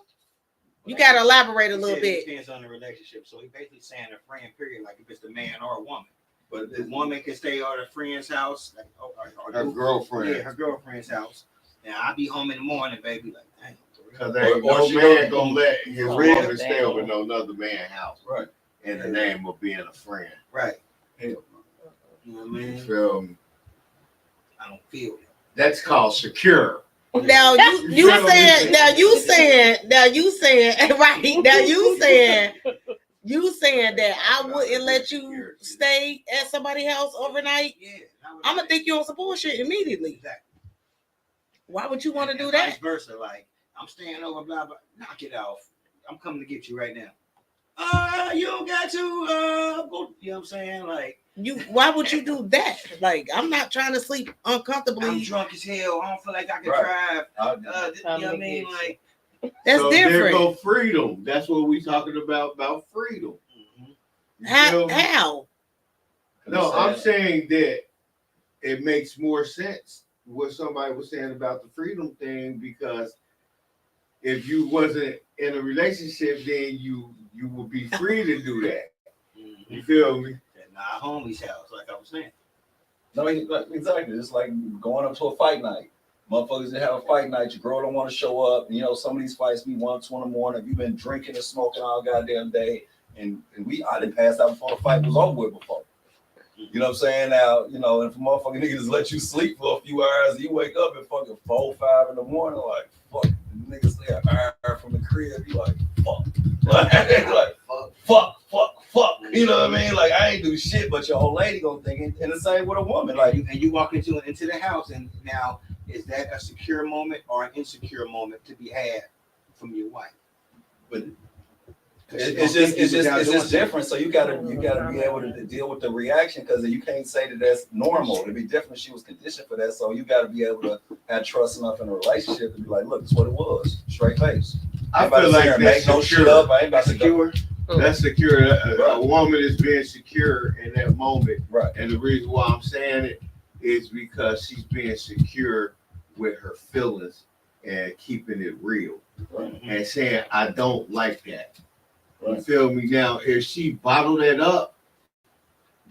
You got to elaborate a little bit. It depends on the relationship. So he basically saying a friend, period, like if it's the man or a woman. But the woman can stay at a friend's house, like, or her girlfriend. Yeah, her girlfriend's house. And I'll be home in the morning, baby. Like, dang. Because ain't no man gonna let his woman stay over no another man's house. Right. In the name of being a friend. Right. Hell no. You know what I mean? You feel me? I don't feel it. That's called secure. Now you saying that I wouldn't let you stay at somebody's house overnight. Yeah, I'm gonna think you're on some bullshit immediately. Exactly. Why would you want to do Vice that? versa, like I'm staying over, blah blah. Knock it off. I'm coming to get you right now. You don't got to go. You know what I'm saying? Like why would you do that? Like I'm not trying to sleep uncomfortably. I'm drunk as hell. I don't feel like I can drive. You know what I mean? Like that's different. There go freedom. That's what we talking about freedom. Mm-hmm. How? No, I'm saying that it makes more sense what somebody was saying about the freedom thing, because if you wasn't in a relationship, then you would be free to do that. You feel me? Nah, homie's house, like I was saying. No, exactly. It's like going up to a fight night. Motherfuckers that have a fight night, your girl don't want to show up. You know, some of these fights be 1, 2 in the morning. If you've been drinking and smoking all goddamn day, and I didn't pass out before the fight was over with before. You know what I'm saying? Now, you know, and if a motherfucking nigga just let you sleep for a few hours, you wake up at fucking 4, 5 in the morning, like, fuck, niggas stay an hour from the crib, you like, fuck. Fuck. You know what I mean? Like, I ain't do shit, but your old lady gonna think it. And the same with a woman. Like, and you walk into the house, and now, is that a secure moment or an insecure moment to be had from your wife? But It's just different. So you gotta be able to deal with the reaction, because you can't say that that's normal. It'd be different if she was conditioned for that. So you gotta be able to have trust enough in a relationship to be like, look, that's what it was. Straight face. I feel like that's no shit up. I ain't about secure. That's secure. A woman is being secure in that moment. Right. And the reason why I'm saying it is because she's being secure with her feelings and keeping it real. Right. And saying, I don't like that. Right. You feel me? Now, if she bottled that up,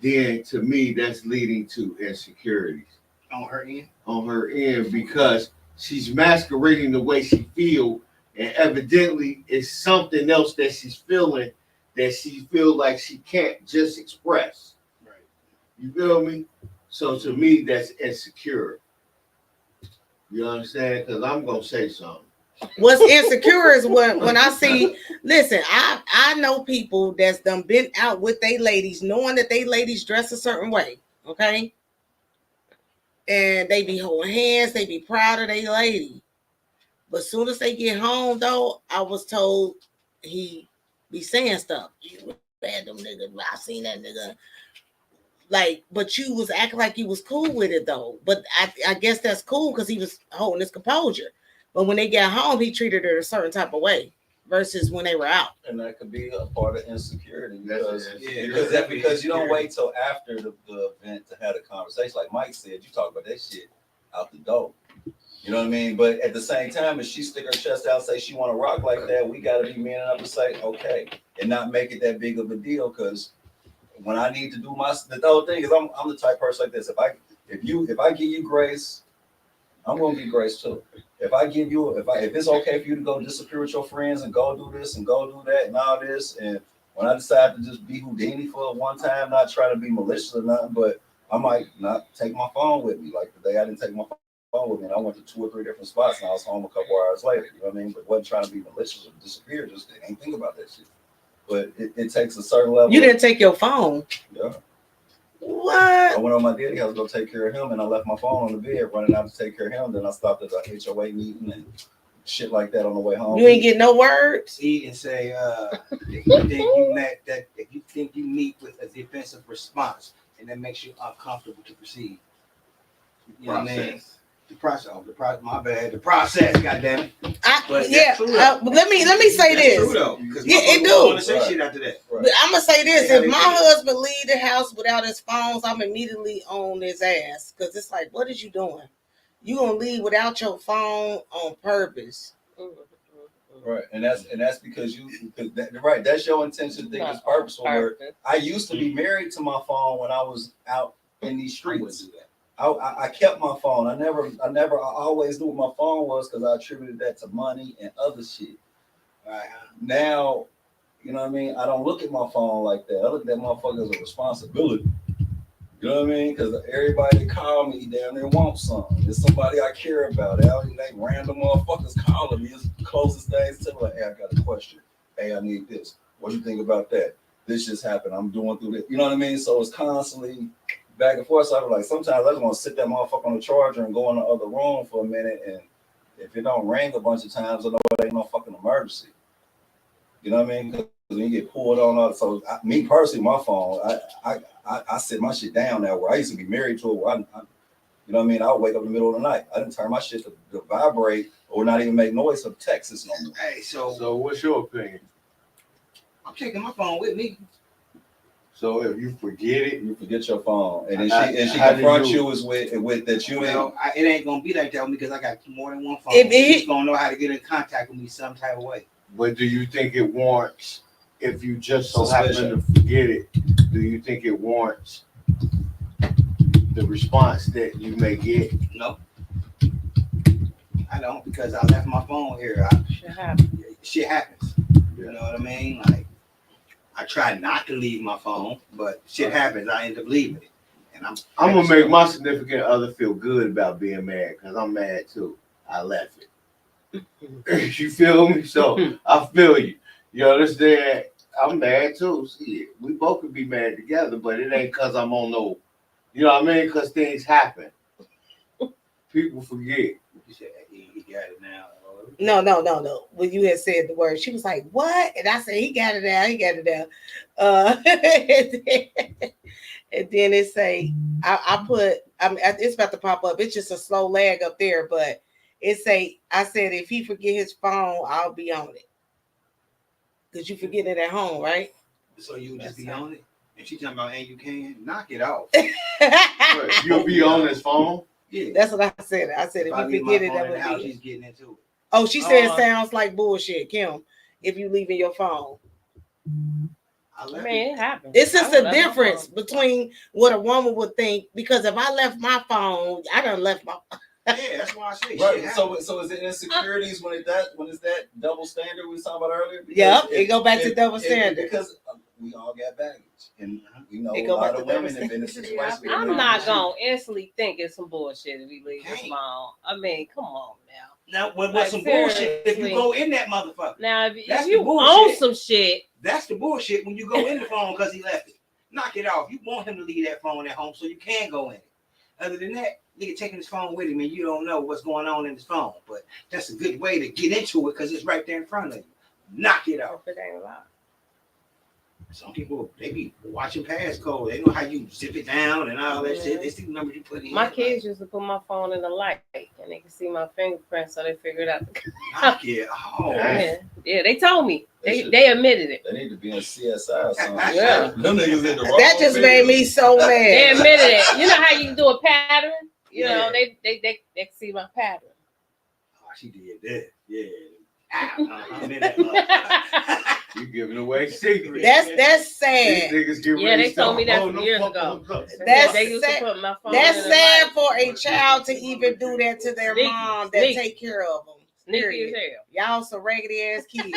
then to me, that's leading to insecurities. On her end? On her end, because she's masquerading the way she feels, and evidently it's something else that she's feeling that she feels like she can't just express. Right. You feel me? So to me, that's insecure. You understand? Because I'm going to say something. What's insecure is when I see, listen, I know people that's done been out with they ladies, knowing that they ladies dress a certain way, okay? And they be holding hands, they be proud of their lady. But as soon as they get home, though, I was told he be saying stuff. You bad them niggas, I seen that nigga. Like, but you was acting like you was cool with it, though. But I guess that's cool because he was holding his composure. But when they got home, he treated her a certain type of way versus when they were out. And that could be a part of insecurity because That's because you don't wait till after the event to have a conversation. Like Mike said, you talk about that shit out the door. You know what I mean? But at the same time, if she stick her chest out and say she want to rock like that, we got to be man enough to say, okay, and not make it that big of a deal. Because when I need to do the whole thing is I'm the type of person like this. If I give you grace, I'm gonna give grace too. If it's okay for you to go disappear with your friends and go do this and go do that and all this, and when I decide to just be Houdini for one time, not trying to be malicious or nothing, but I might not take my phone with me. Like the day I didn't take my phone with me, and I went to 2 or 3 different spots, and I was home a couple hours later. You know what I mean? But wasn't trying to be malicious or disappear. Just ain't think about that shit. But it takes a certain level. You didn't take your phone. Yeah. What? I went on my daddy house to go take care of him, and I left my phone on the bed, running out to take care of him. Then I stopped at a HOA meeting and shit like that on the way home. You ain't get no words. Eat and say, if you think you meet with a defensive response, and that makes you uncomfortable to proceed. You know what I mean? The process. My bad. The process. Goddamn it. Let me say this. True though, because it do. Want to say shit after that. But I'm gonna say this: if my husband leave the house without his phones, I'm immediately on his ass because it's like, what is you doing? You gonna leave without your phone on purpose? Right, and that's because that's your intention. Think it's purposeful. Where I used to be married to my phone when I was out in these streets. I kept my phone. I always knew what my phone was because I attributed that to money and other shit. Right. Now, you know what I mean? I don't look at my phone like that. I look at that motherfucker as a responsibility. You know what I mean? Because everybody that call me down there wants something. It's somebody I care about. They random motherfuckers calling me. It's the closest things to me. Like, hey, I got a question. Hey, I need this. What do you think about that? This just happened. I'm doing through this. You know what I mean? So it's constantly back and forth. So I was like, sometimes I just want to sit that motherfucker on the charger and go in the other room for a minute. And if it don't ring a bunch of times, I know it ain't no fucking emergency. You know what I mean? Because when you get pulled on, so me personally, my phone, I sit my shit down now. Where I used to be married to it, where you know what I mean? I would wake up in the middle of the night. I didn't turn my shit to vibrate or not even make noise for Texas no more. Hey, so what's your opinion? I'm taking my phone with me. So if you forget it, you forget your phone, and then she confronts you with that you. Well, it ain't gonna be like that because I got more than one phone. She's gonna know how to get in contact with me some type of way. But do you think it warrants, if you just so happen to forget it, do you think it warrants the response that you may get? No, I don't, because I left my phone here. Shit happens. You know what I mean? Like, I try not to leave my phone, but shit happens. I end up leaving it, and I'm gonna make my significant other feel good about being mad because I'm mad too. I left it. You feel me? So I feel you. You understand? I'm mad too. See, we both could be mad together, but it ain't because I'm on no. You know what I mean? Because things happen. People forget. You said he got it now. No. When you had said the word, she was like, "What?" And I said, "He got it now. He got it now." And then it say, it's about to pop up. It's just a slow lag up there, but it say, I said, if he forget his phone, I'll be on it. Because you forget it at home, right? So you would just be on it? And she talking about, and you can knock it off. You'll be on his phone? Yeah. That's what I said. I said, if you forget it, that would be. She's getting into it. Oh, she said it sounds like bullshit, Kim, if you leaving your phone. It happens. It's just a difference between what a woman would think, because if I left my phone, I done left my yeah, that's why I say right. So is it insecurities when it's that double standard we was talking about earlier? Yep, it go back to double standard. Because we all got baggage. And we know It a go lot back of to women double have been in situations. I'm not gonna instantly think it's some bullshit if we leave this phone. I mean, come on now. Now, what's some bullshit if you go in that motherfucker? Now, if you own some shit, that's the bullshit when you go in the phone because he left it. Knock it off. You want him to leave that phone at home so you can go in it. Other than that, nigga taking his phone with him and you don't know what's going on in his phone. But that's a good way to get into it because it's right there in front of you. Knock it off. If it ain't allowed. Some people, they be watching passcode. They know how you zip it down and all that shit. They see the numbers you put in. My kids used to put my phone in the light and they could see my fingerprints, so they figured out. Knock it off. Yeah, they told me. They admitted it. They need to be in CSI or something. Yeah. Them niggas in the wrong That just made me so mad. They admitted it. You know how you do a pattern? You know, they can see my pattern. Oh, she did that. Yeah. I'm in that You giving away secrets. That's sad. These niggas get Yeah, they told me that years ago. They used to put my phone That's in the sad light. for a child to even do that to their mom that take care of them. Sneaky as hell. Y'all some raggedy ass kids.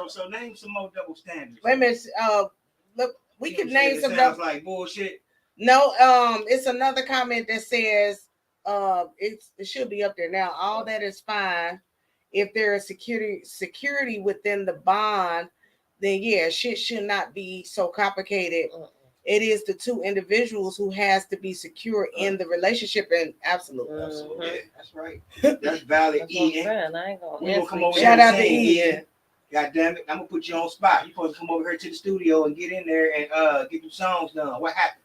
So name some more double standards. Wait a minute. Look, we could name some sounds like bullshit. No, it's another comment that says it should be up there now. All that is fine. If there is security within the bond, then yeah, shit should not be so complicated. It is the two individuals who has to be secure in the relationship, and absolutely. Yeah, that's right. That's valid. Ian. I ain't We gonna come over Shout here out to Ian. God damn it, I'm gonna put you on spot. You supposed to come over here to the studio and get in there and get the songs done. What happened?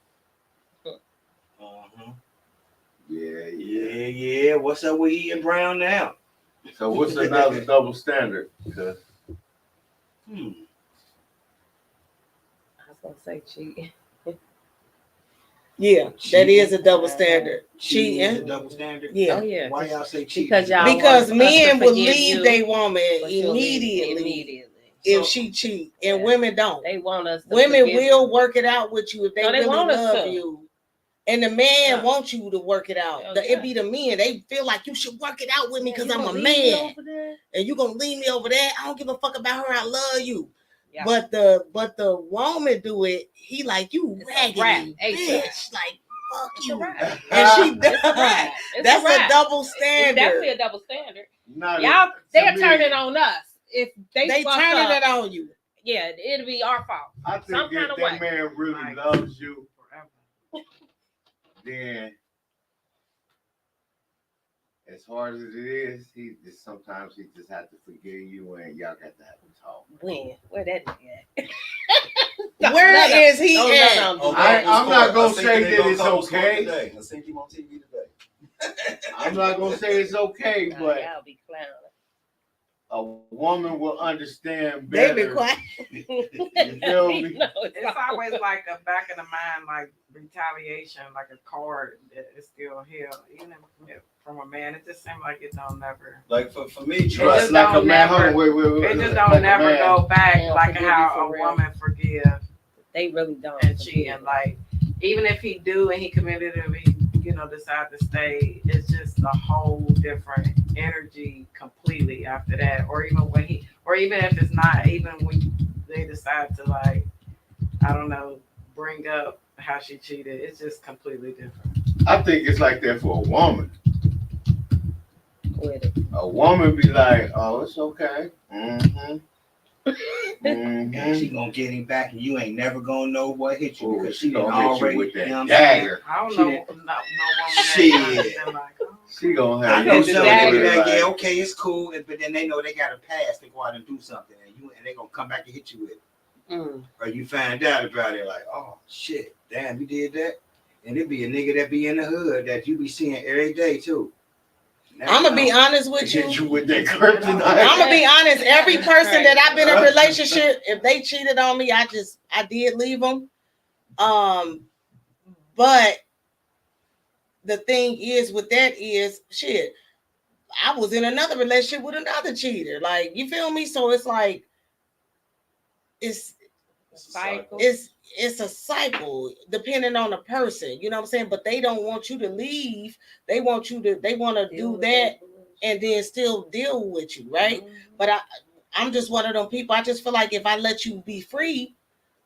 Yeah. What's up with Ian Brown now? So what's another double standard? I was gonna say cheating. Yeah, that is a double standard. Cheating is a Cheating. double standard. Yeah. Oh yeah. Why y'all say cheating? Because men will leave their but woman you'll leave immediately if she cheat, and women don't. They want us. Women will work it out with you if they really want us love to. you. And the man wants you to work it out. Oh, It be the men. They feel like you should work it out with me because I'm a man. And you gonna leave me over there. I don't give a fuck about her. I love you. Yeah. But the woman do it. He like, you raggedy bitch. Like, fuck you. And she does. That's a double standard. It's definitely a double standard. Not Y'all, they'll turn it on us if they turning it on you. Yeah, it'll be our fault. I think if that man really loves you, then as hard as it is, sometimes he just have to forgive you, and y'all got to have a talk. When? Where that nigga at? Where is he at? I'm not gonna say that it's okay. I seen him on TV today. I'm not gonna say it's okay, but y'all be clowning. A woman will understand better. They be quiet. You feel me? It's always like a back of the mind, like retaliation, like a card that is still held, even if from a man. It just seems like it don't never. Like for me, trust like a man. It just don't never go back like how a woman forgive. They really don't. And cheating, like even if he do and he committed it, he decide to stay, it's just a whole different energy completely after that. Or even if it's not, even when they decide to, like, I don't know, bring up how she cheated, it's just completely different. I think it's like that for a woman. A woman be like, oh, it's okay. She gonna get him back, and you ain't never gonna know what hit you because she gonna already with that you know dagger. I don't know. No woman. Shit. She gonna I have know you some Exactly. niggas that, like, yeah, okay, it's cool, but then they know they got a pass to go out and do something, and they gonna come back and hit you with it. Or you find out about it, like, oh shit, damn, you did that, and it be a nigga that be in the hood that you be seeing every day too. I'm gonna be honest with hit you. you with that kryptonite. I'm gonna be honest. Every person that I've been in a relationship, if they cheated on me, I did leave them. But the thing is, with that is shit. I was in another relationship with another cheater. Like, you feel me? So it's like it's Cycle. it's a cycle depending on the person. You know what I'm saying? But they don't want you to leave. They want to do that and then still deal with you, right? But I'm just one of them people. I just feel like if I let you be free,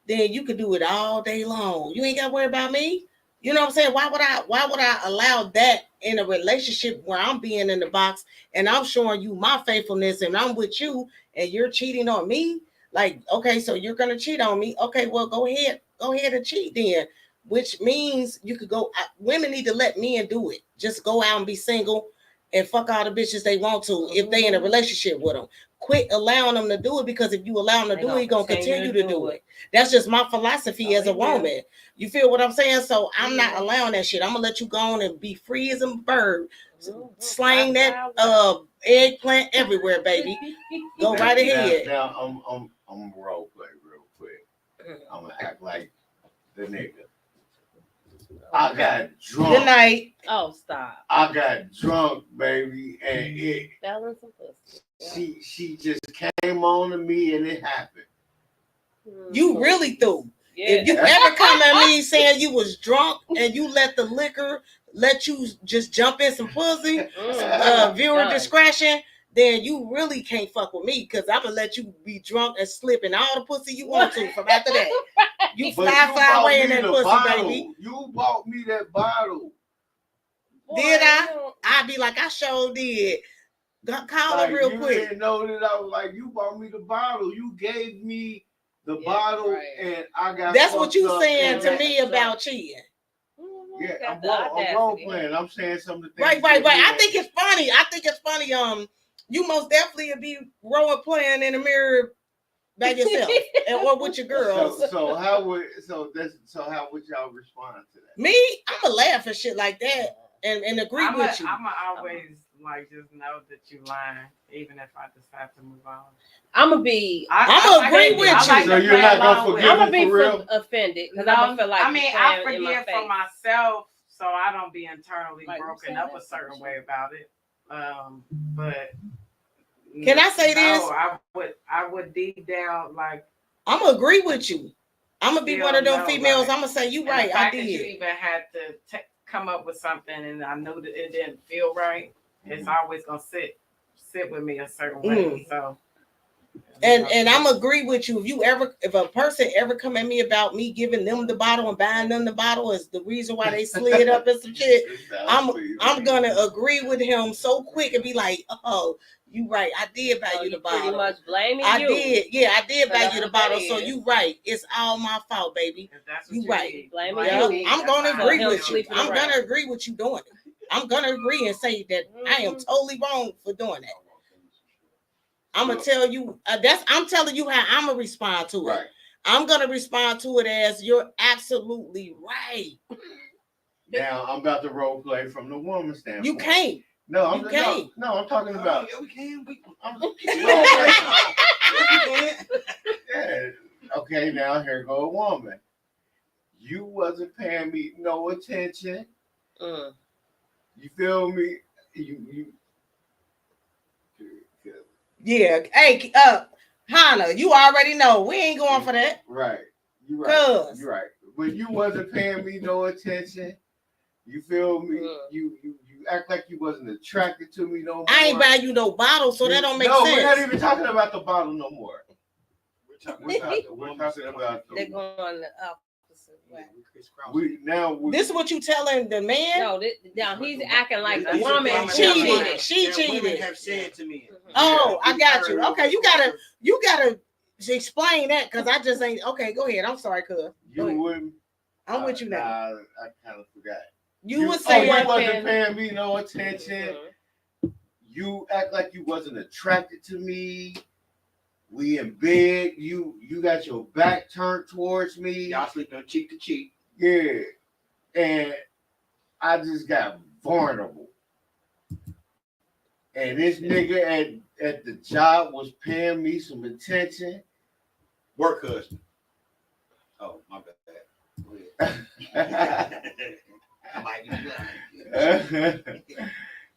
then you could do it all day long. You ain't got to worry about me. You know what I'm saying? Why would I allow that in a relationship where I'm being in the box and I'm showing you my faithfulness and I'm with you and you're cheating on me? Like, okay, so you're gonna cheat on me. Okay, well, go ahead and cheat then. Which means you could go. Women need to let men do it. Just go out and be single and fuck all the bitches they want to if they in a relationship with them. Quit allowing them to do it, because if you allow them to do it, he's gonna continue to do it. That's just my philosophy as a woman. You feel what I'm saying? So I'm not allowing that shit. I'm gonna let you go on and be free as a bird. Slang that eggplant everywhere, baby. Go right ahead. Now I'm gonna role play real quick. I'm gonna act like the nigga. I got drunk. Good night. Oh, stop. I got drunk, baby, and Balance and pussy. she just came on to me and it happened. You really threw. Yeah. If you ever come at me saying you was drunk and you let the liquor let you just jump in some pussy, viewer discretion, then you really can't fuck with me, because I'm gonna let you be drunk and slip in all the pussy you want to from after that. You fly away in that pussy, bottle. baby. You bought me that bottle. Did I? I'd be like, I sure did. Call like, her real you quick. Didn't know that I was like, you bought me the bottle. You gave me the bottle, and I got. That's what you saying to me about cheating. Yeah, I'm role playing. I'm saying some of the things. Right. I think it's funny. You most definitely be role playing in the mirror by yourself or with your girls. So how would y'all respond to that? Me, I'ma laugh at shit like that and agree with you. I'ma always like just know that you lying, even if I decide to move on. I'm agree with you. So you're not gonna forgive I'm gonna me be for real? offended, because I'm gonna feel like I forgive for myself, so I don't be internally broken up a certain way about it. But can I say this? I would deep down like. I'm gonna agree with you. I'm gonna be one of them females. I'm gonna say you right. The fact I did. That you even had to come up with something, and I knew that it didn't feel right. It's always gonna sit with me a certain way. So. And I'm agree with you. If a person ever come at me about me giving them the bottle and buying them the bottle is the reason why they slid up and some shit, I'm gonna agree with him so quick and be like, oh, you right. I did buy you the bottle. Pretty much blaming you. I did buy you the bottle. So you right. It's all my fault, baby. You right. Blaming you. I'm gonna agree with you. I'm gonna agree with you doing it. I'm gonna agree and say that I am totally wrong for doing that. I'm gonna tell you I'm telling you how I'm gonna respond to it. Right. I'm gonna respond to it as you're absolutely right. Now I'm about to role play from the woman's standpoint. You can't. No, I'm can't. No, I'm talking about. We can. Yeah. Okay, now here go a woman. You wasn't paying me no attention. You feel me? You. Yeah. Hey, Hannah, you already know we ain't going for that. Right. You right. You right. When you wasn't paying me no attention, you feel me? You act like you wasn't attracted to me no more. I ain't buy you no bottle, so that don't make sense. No, we're not even talking about the bottle no more. We're talking about they're going the opposite way. This is what you telling the man? No, he's acting like the woman cheated. She cheated. Women have said to me. Oh, I got you. Okay, you gotta explain that, because I just ain't. Okay, go ahead. I'm sorry, cuz. You wouldn't. I'm with you now. I kind of forgot. You were you saying wasn't paying me no attention. You act like you wasn't attracted to me. We in bed. You got your back turned towards me. Y'all sleeping cheek to cheek. Yeah. And I just got vulnerable. And this nigga at the job was paying me some attention. Work husband. Oh, my bad. I might be lying.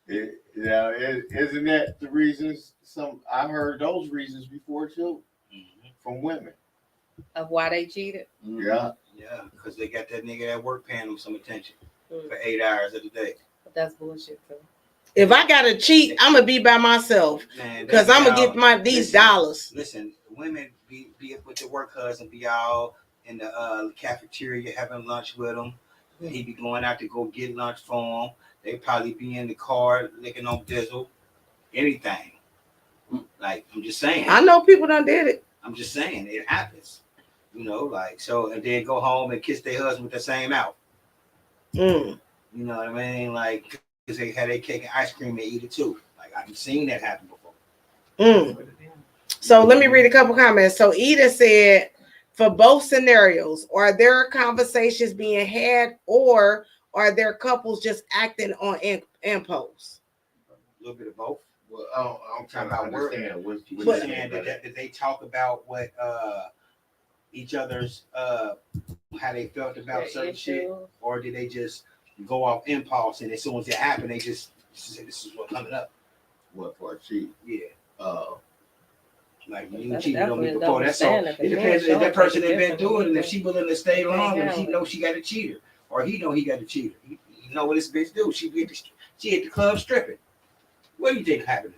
Isn't that the reasons? I heard those reasons before too, from women. Of why they cheated? Yeah. Yeah, because they got that nigga at work paying them some attention for 8 hours of the day. But that's bullshit too. if I gotta cheat, I'm gonna be by myself because I'm gonna get these dollars. Listen, women be up with the work husband, be all in the cafeteria having lunch with him. He be going out to go get lunch for him. They probably be in the car licking on diesel, anything. Like, I'm just saying. I know people done did it. I'm just saying it happens. You know, like, so, and then go home and kiss their husband with the same mouth. You know what I mean? Like, because they had their cake and ice cream, they eat it too. Like, I've seen that happen before. So let me read a couple comments. So Eda said, for both scenarios, are there conversations being had or are there couples just acting on impulse? A little bit of both. Well, I'm trying to understand what She's saying that they talk about what each other's how they felt about certain shit, or did they just go off impulse and as soon as it happened, they just said, "This is what's coming up." What for a cheat? Yeah. Like you That's cheated on me definitely before. That's all. understandable. It depends if that person ain't been Different doing it, and if people. she willing to stay long, and Yeah. she knows she got a cheater, or he know he got a cheater. You know what this bitch do? She at the club stripping. What do you think happened?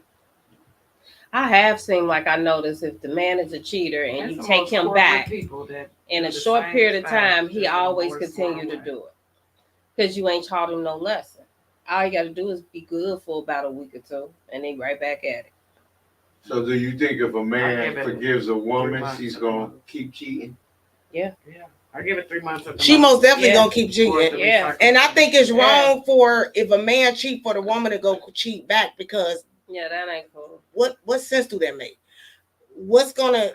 I have seen, like I noticed, if the man is a cheater and you take him back in a short period of time, he always continue to do it because you ain't taught him no lesson. All you got to do is be good for about a week or two, and then right back at it. So do you think if a man give it forgives a 3 woman, months she's at gonna the most. keep cheating? Yeah. I give it 3 months. She most definitely Yeah. gonna keep cheating. Yeah. And I think it's wrong for if a man cheat for the woman to go cheat back because Yeah, that ain't cool. what sense do that make? What's gonna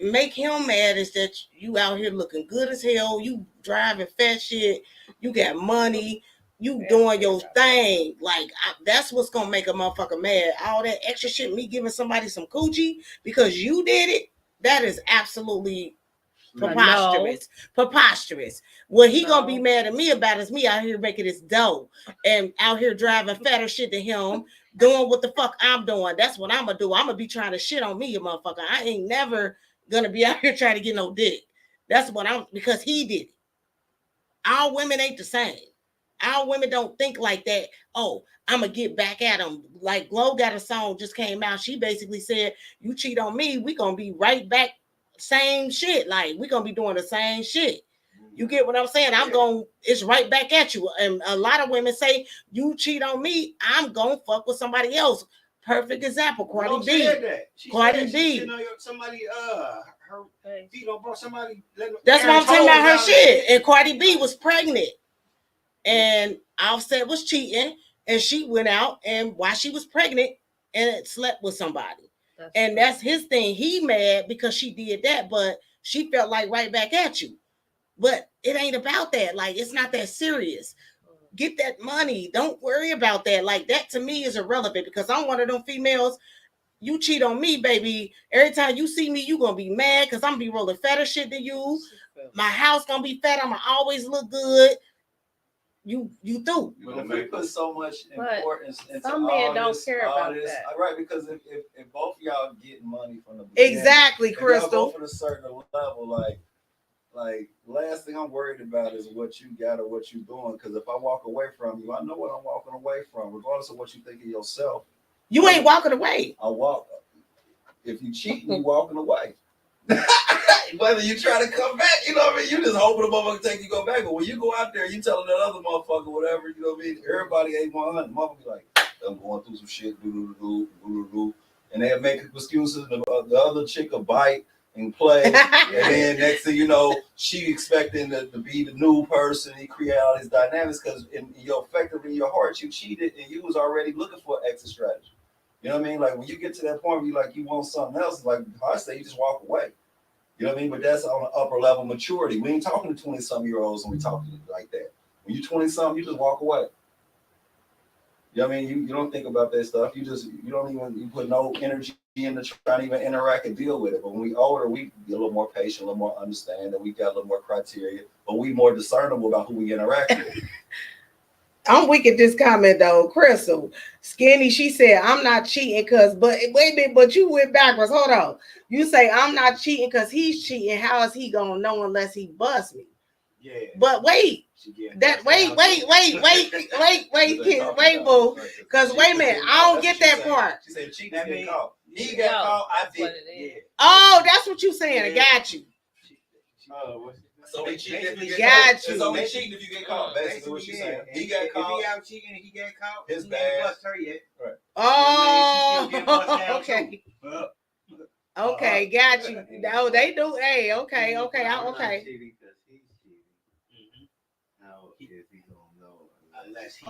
make him mad is that you out here looking good as hell, you driving fat shit, you got money, you doing your thing. Like that's what's gonna make a motherfucker mad. All that extra shit, me giving somebody some coochie because you did it, that is absolutely preposterous. What he gonna be mad at me about is me out here making this dough and out here driving fatter shit to him, doing what the fuck I'm doing. That's what I'm gonna do. I'm gonna be trying to shit on me, you motherfucker. I ain't never gonna be out here trying to get no dick. That's what because he did it. Our women ain't the same. Our women don't think like that. Oh, I'm gonna get back at him. Like Glow got a song just came out. She basically said, "You cheat on me, we gonna be right back." Same shit. Like we gonna be doing the same shit. You get what I'm saying? It's right back at you. And a lot of women say, you cheat on me, I'm gonna fuck with somebody else. Perfect example, Cardi B. Cardi B. Somebody her feet on somebody. That's what I'm talking about, her shit. And Cardi B was pregnant. And Offset was cheating. And she went out and while she was pregnant and slept with somebody. That's his thing. He mad because she did that, but she felt like right back at you. But it ain't about that. Like, it's not that serious. Get that money. Don't worry about that. Like, that to me is irrelevant because I'm one of them females. You cheat on me, baby. Every time you see me, you gonna be mad because I'm gonna be rolling fatter shit than you. My house gonna be fat. I'm gonna always look good. You do. But if we put so much importance into some men don't this, care about that. Right, because if both of y'all get money from the beginning, exactly, if Crystal. y'all go for a certain level, like last thing I'm worried about is what you got or what you're doing. Because if I walk away from you, I know what I'm walking away from, regardless of what you think of yourself. You ain't walking away. I walk. If you cheat, you walking away. Whether you try to come back, you know what I mean? You just hoping the motherfucker take you go back. But when you go out there, you telling that other motherfucker whatever, you know what I mean? Everybody ain't 100. Motherfucker be like, I'm going through some shit, do. And they'll make excuses. The other chick will bite and play. And then next thing you know, she expecting to be the new person and create all these dynamics because effectively in your heart you cheated and you was already looking for an exit strategy. You know what I mean? Like when you get to that point where you want something else, like I say, you just walk away. You know what I mean? But that's on an upper level maturity. We ain't talking to 20-some-year-olds when we talking like that. When you 20-something, you just walk away. You know what I mean? You don't think about that stuff. You put no energy into trying to even interact and deal with it. But when we older, we be a little more patient, a little more understanding. We got a little more criteria, but we more discernible about who we interact with. I'm weak at this comment though. Crystal Skinny, she said, I'm not cheating but wait a minute, but you went backwards. Hold on. You say I'm not cheating because he's cheating. How is he gonna know unless he busts me? Yeah. But wait. Wait, boo. Because wait a minute, I don't get that part. She said cheating getting caught. He got caught, I did. Oh, that's what you saying. I got you. So he cheating if he Got get caught. you. It's only cheating if you get caught. Basically what she's saying. He got caught. If he out cheating and he got caught, his he bad. ain't bust her yet. Right. Oh, You know what I mean? okay. Okay, got you. No, they do. Hey, okay. Cheating because he's cheating. How is he gonna know Unless he.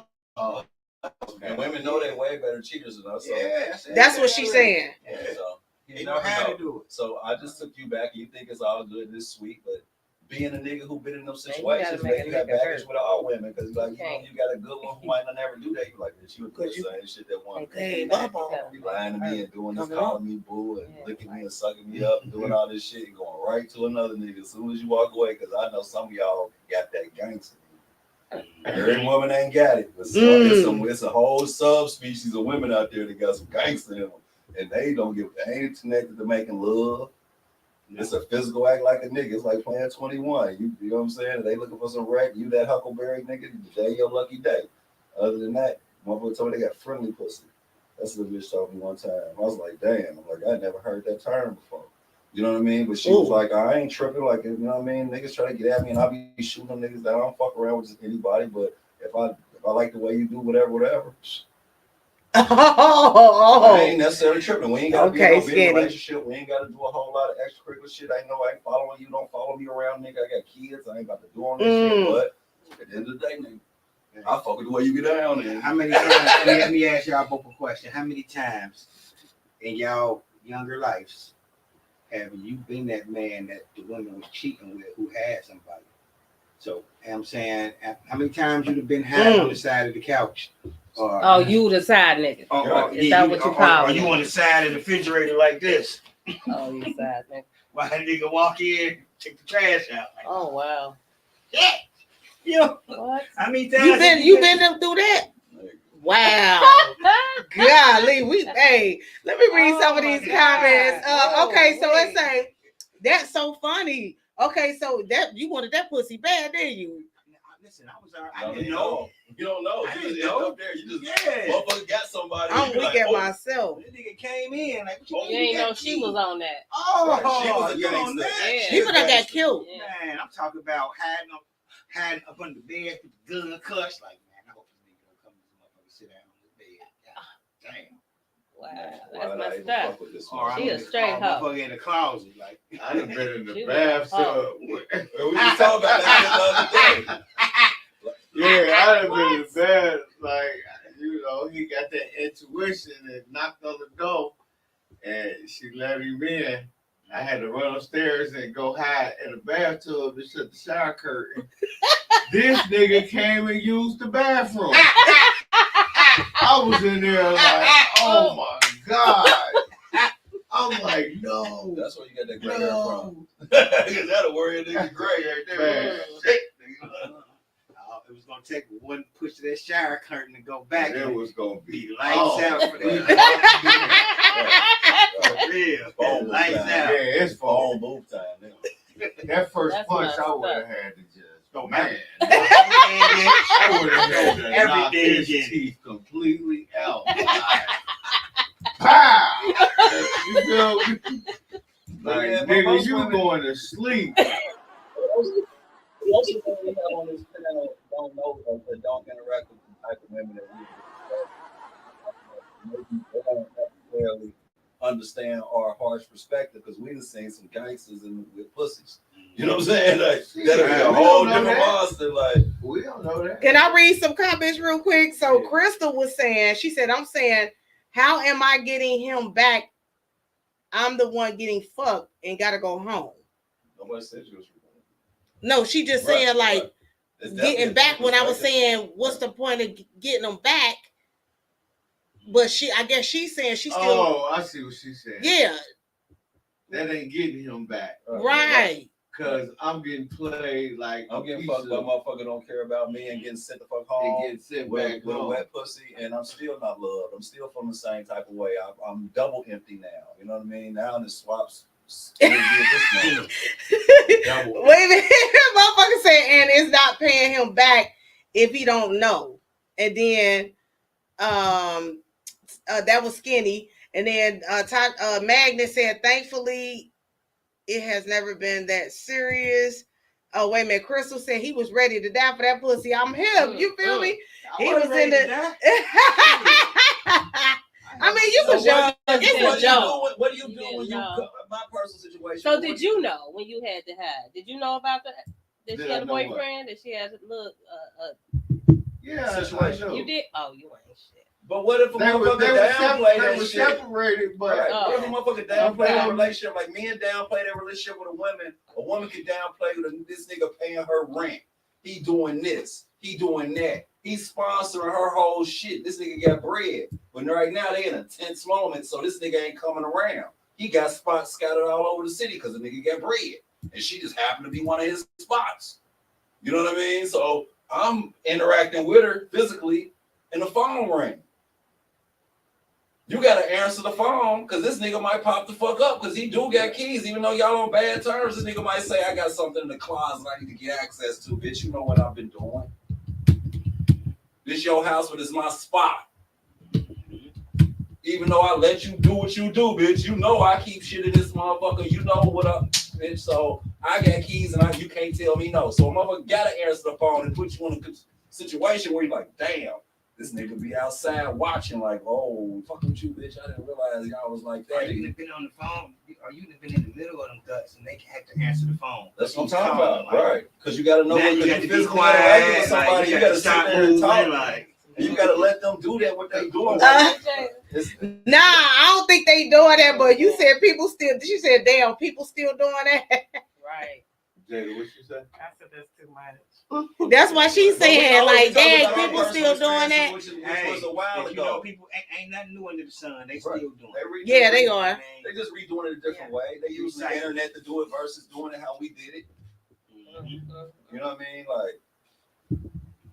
And women know they're way better cheaters than us. So. Yeah, that's what she's saying. Yeah, so They know how to do it. So I just took you back. You think it's all good, it's sweet, but being a nigga who been in those Man, you situations, gotta make man, you a got nigga baggage hurt. with all women because you Okay. got a good one who might not never do that. You like, she was doing the same shit that one. Okay, Be lying to me and doing this, calling me boo and Yeah. licking me and sucking me up, doing all this shit, and going right to another nigga as soon as you walk away. Because I know some of y'all got that gangster. Every woman ain't got it, but it's a whole subspecies of women out there that got some gangster in them, and they ain't connected to making love. It's a physical act like a nigga. It's like playing 21. You know what I'm saying? They looking for some wreck. You that Huckleberry nigga, today your lucky day. Other than that, motherfucker told me they got friendly pussy. That's what the bitch told me one time. I was like, damn. I'm like, I never heard that term before. You know what I mean? But she was like, I ain't tripping. Like, you know what I mean? Niggas try to get at me and I'll be shooting them niggas down. I don't fuck around with just anybody. But if I like the way you do whatever. I ain't necessarily tripping. We ain't got to be in no big relationship. We ain't got to do a whole lot of extracurricular shit. I know I ain't following you. Don't follow me around, nigga. I got kids. I ain't about to do all this shit. But at the end of the day, nigga, I fuck with the way you get down there. How many times? Let me ask y'all both a question. How many times in y'all younger lives have you been that man that the woman was cheating with who had somebody? So I'm saying, how many times you've been high on the side of the couch? You the side nigga. Is that what you call it? Or you on the side of the refrigerator like this? Oh, you side nigga. Why the nigga walk in, take the trash out? Like, oh wow. Yeah. You know, what? How many times you been through that? Wow. Golly, let me read some of these comments. Okay, so let's say that's so funny. Okay, so that you wanted that pussy bad, didn't you? Listen, I didn't know. You don't know. I You didn't just know. Up there. You just motherfucker got somebody. I'm weak at myself. This nigga came in like, what You ain't know she was on that. Oh, she was a you on gangster. that? Yeah. People that got killed. Yeah. Man, I'm talking about hiding up under the bed with the gun clutch. Like, man, I hope this nigga don't come to this motherfucker sit down on the bed. God damn. Wow, that's messed up. She a straight hoe. Motherfucker in the closet, like. I done been in the She bathtub. We was talking about that the other day. Yeah, I done been in the bed, like, he got that intuition and knocked on the door, and she let him in. I had to run upstairs and go hide in the bathtub to shut the shower curtain. This nigga came and used the bathroom. I was in there like, oh my God. I'm like, no. That's where you got that gray hair from. Because that'll worry a nigga gray right there. Shit, nigga. It was gonna take one push of that shower curtain to go back. It was gonna be lights out for that. For real. Phone Lights time. out. Yeah, it's Phone booth time now. That first That's punch, messed I would have up. had to just, Oh, man. Everything I would have had to knock Everything his in. teeth completely out. Pow! You feel me? Like, Yeah, but nigga, most you women- going to sleep. Most of the women we have on this channel don't know or don't interact with the type of women that we maybe they don't necessarily understand our harsh perspective because we done seen some gangsters with pussies. You know what I'm saying? Like that'll be a whole different monster. Like we don't know that. Can I read some comments real quick? So Crystal was saying, she said, I'm saying, how am I getting him back? I'm the one getting fucked and gotta go home. Nobody said you was. No, she just saying like getting back. When I was saying, what's the point of getting them back? But I guess she's saying she still. Oh, I see what she's saying. Yeah, that ain't getting him back, right? Because I'm getting played like I'm getting fucked by motherfucker don't care about me and getting sent the fuck home. And getting sent back with a wet pussy, and I'm still not loved. I'm still from the same type of way. I'm double empty now. You know what I mean? Now the swaps. Wait a minute, motherfucker said, and it's not paying him back if he don't know. And then that was Skinny. And then Magnus said, thankfully, it has never been that serious. Oh, wait a minute. Crystal said he was ready to die for that pussy. I'm him. You feel me? He was in the. I mean, you was young. It's a joke. What do you do when you my personal situation? So did you know when you had to hide? Did you know about that? That she had a boyfriend? That she had a little situation? You did? Oh, you ain't shit. But what if a motherfucker downplay that shit? Separated, but what if a motherfucker downplay that relationship? Like men downplay that relationship with a woman can downplay with this nigga paying her rent. He doing this. He doing that. He's sponsoring her whole shit. This nigga got bread. But right now they in a tense moment, so this nigga ain't coming around. He got spots scattered all over the city because the nigga got bread. And she just happened to be one of his spots. You know what I mean? So I'm interacting with her physically and the phone ring. You gotta answer the phone because this nigga might pop the fuck up because he do got keys. Even though y'all on bad terms, this nigga might say, I got something in the closet I need to get access to. Bitch, you know what I've been doing. This your house, but it's my spot. Even though I let you do what you do, bitch, you know I keep shit in this motherfucker. You know what up, bitch. So I got keys and you can't tell me no. So a motherfucker gotta answer the phone and put you in a situation where you're like, damn, this nigga be outside watching like, oh, fuck with you, bitch. I didn't realize y'all was like that. Or you have been on the phone, or you have been in the middle of them guts and they have to answer the phone. That's what I'm talking about, right? Because you got to know what you physically interact with somebody. You got to sit there and talk. Like, you got to let them do that, what they doing. Nah, I don't think they doing that, but you said people still, she said, damn, people still doing that. Right. Jada, what you say? I said that's too much. That's why she's saying, like, dang, people still doing that. Which was a while ago. You know, people ain't nothing new under the sun. They still doing it. Yeah, they are. They just redoing it a different way. They use the internet to do it versus doing it how we did it. You know what I mean? Like,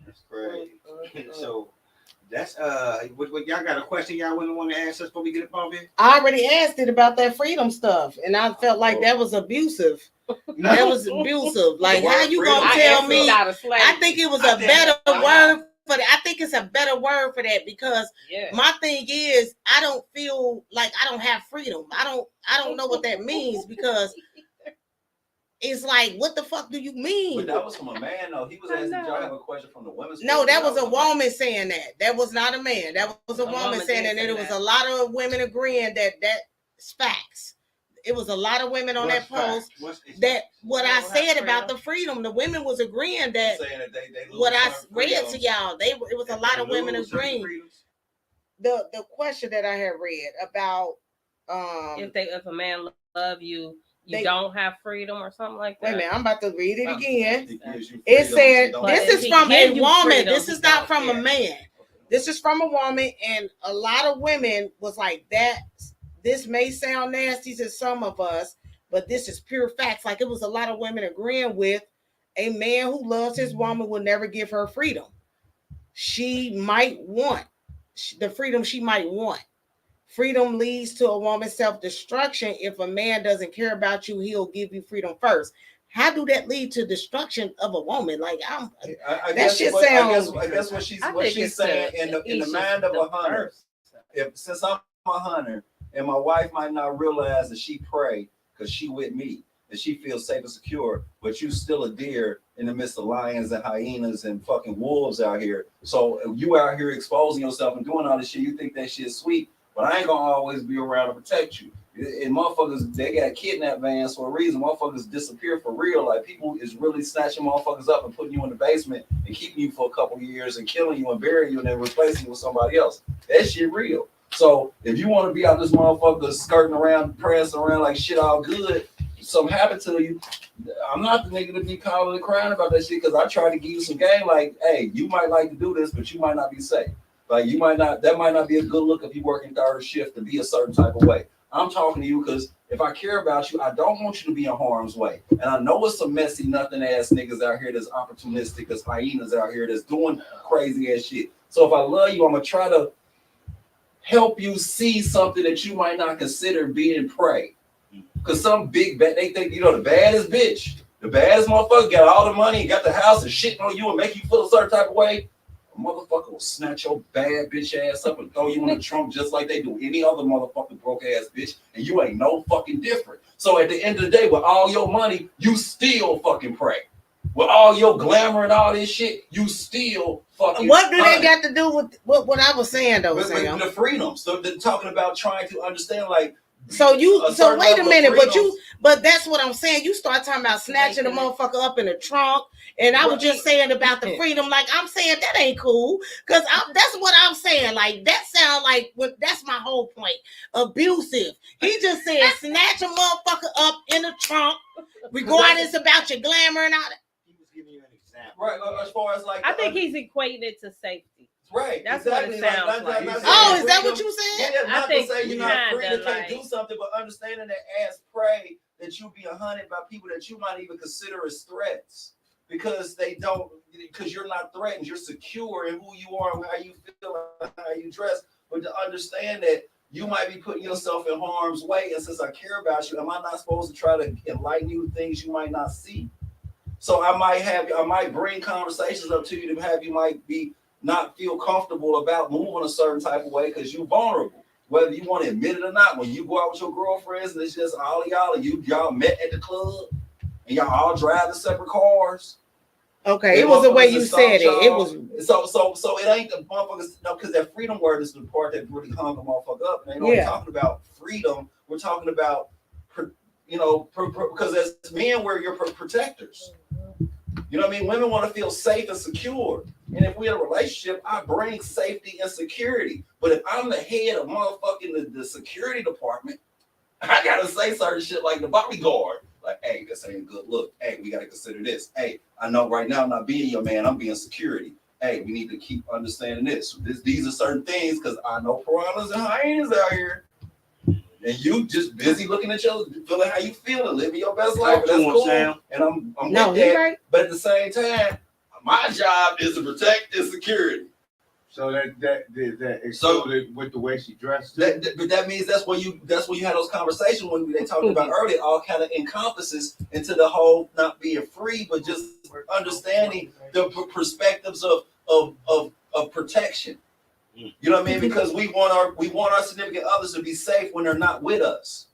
that's crazy. So that's what y'all got a question y'all wouldn't want to ask us before we get up on here? I already asked it about that freedom stuff, and I felt like that was abusive. No. That was abusive. Like, how you gonna tell me? I think it was a better word for that. I think it's a better word for that because my thing is, I don't feel like I don't have freedom. I don't know what that means because it's like, what the fuck do you mean? But that was from a man, though. He was asking, y'all have a question from the women's. No, that was a woman saying that. That was not a man. That was a woman saying that. And there was a lot of women agreeing that that's facts. It was a lot of women on that post that what I said about the freedom. The women was agreeing that what I read to y'all. It was a lot of women agreeing. The question that I had read about if a man love you, you don't have freedom or something like that. Wait a minute, I'm about to read it again. It said this is from a woman. This is not from a man. This is from a woman, and a lot of women was like that. This may sound nasty to some of us, but this is pure facts. Like, it was a lot of women agreeing with a man who loves his woman will never give her freedom. She might want the freedom she might want. Freedom leads to a woman's self-destruction. If a man doesn't care about you, he'll give you freedom first. How do that lead to destruction of a woman? Like, I guess what she's saying in the mind of a hunter. Since I'm a hunter, and my wife might not realize that she pray because she with me and she feels safe and secure, but you still a deer in the midst of lions and hyenas and fucking wolves out here. So you out here exposing yourself and doing all this shit. You think that shit's sweet, but I ain't gonna always be around to protect you. And motherfuckers, they got kidnapped vans for a reason. Motherfuckers disappear for real. Like, people is really snatching motherfuckers up and putting you in the basement and keeping you for a couple years and killing you and burying you and then replacing you with somebody else. That shit real. So if you want to be out this motherfucker skirting around, prancing around like shit all good, something happened to you, I'm not the nigga to be calling and crying about that shit, because I try to give you some game. Like, hey, you might like to do this, but you might not be safe. Like, you might not, that might not be a good look if you working third shift to be a certain type of way. I'm talking to you because if I care about you, I don't want you to be in harm's way. And I know it's some messy, nothing ass niggas out here that's opportunistic, that's hyenas out here that's doing crazy ass shit. So if I love you, I'm gonna try to help you see something that you might not consider being prey. Because some big bad, they think, you know, the baddest bitch, the baddest motherfucker got all the money and got the house and shitting on you and make you feel a certain type of way. A motherfucker will snatch your bad bitch ass up and throw you in the trunk just like they do any other motherfucking broke ass bitch, and you ain't no fucking different. So at the end of the day, with all your money, you still fucking prey. With all your glamour and all this shit, you still fucking. What do they got to do with what I was saying though, Sam? The freedom. So they're talking about trying to understand, like. So wait a minute, but that's what I'm saying. You start talking about snatching a motherfucker up in the trunk, and I was just saying about the freedom. Like, I'm saying that ain't cool, because that's what I'm saying. Like, that sound like that's my whole point. Abusive. He just said snatch a motherfucker up in the trunk, regardless about your glamour and all that. He was giving you an example, right? As far as like, I think he's equating it to safety. Right, that's exactly. What it sounds like. Oh, is that what you said? Yeah, not I think to say you're not free to like, do something, but understanding that as prey, that you be hunted by people that you might even consider as threats, because you're not threatened, you're secure in who you are and how you feel and how you dress. But to understand that you might be putting yourself in harm's way, and since I care about you, am I not supposed to try to enlighten you to things you might not see? So I might bring conversations up to you to have you might be not feel comfortable about moving a certain type of way because you're vulnerable, whether you want to admit it or not. When you go out with your girlfriends and it's just all of y'all and y'all met at the club and y'all all driving separate cars. Okay, it was the way you said it. It was so it ain't the motherfuckers, no, because that freedom word is the part that really hung the motherfucker up. And we're talking about freedom. We're talking about because as men, we're your protectors. You know what I mean? Women want to feel safe and secure. And if we're in a relationship, I bring safety and security. But if I'm the head of motherfucking the security department, I got to say certain shit like the bodyguard. Like, hey, this ain't a good look. Hey, we got to consider this. Hey, I know right now I'm not being your man. I'm being security. Hey, we need to keep understanding this. These are certain things because I know piranhas and hyenas out here. And you just busy looking at you, feeling how you feel and living your best life. And that's cool. Sam. And I'm with that. Right. But at the same time, my job is to protect and security. So that exploded with the way she dressed. But that means that's when you had those conversations when they talked about earlier. It all kind of encompasses into the whole not being free, but just understanding the perspectives of protection. You know what I mean? Because we want our significant others to be safe when they're not with us,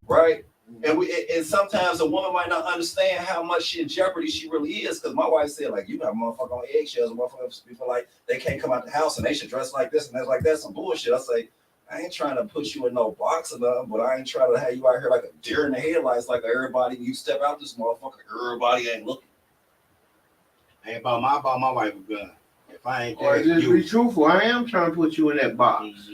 right? And sometimes a woman might not understand how much in jeopardy she really is. Because my wife said, like, you got a motherfucker on eggshells, and motherfuckers feel like they can't come out the house and they should dress like this and that's like that, some bullshit. I say, I ain't trying to put you in no box or nothing, but I ain't trying to have you out here like a deer in the headlights, like everybody. You step out this motherfucker, everybody ain't looking. Ain't about my wife a gun. If I ain't there, just be truthful. I am trying to put you in that box.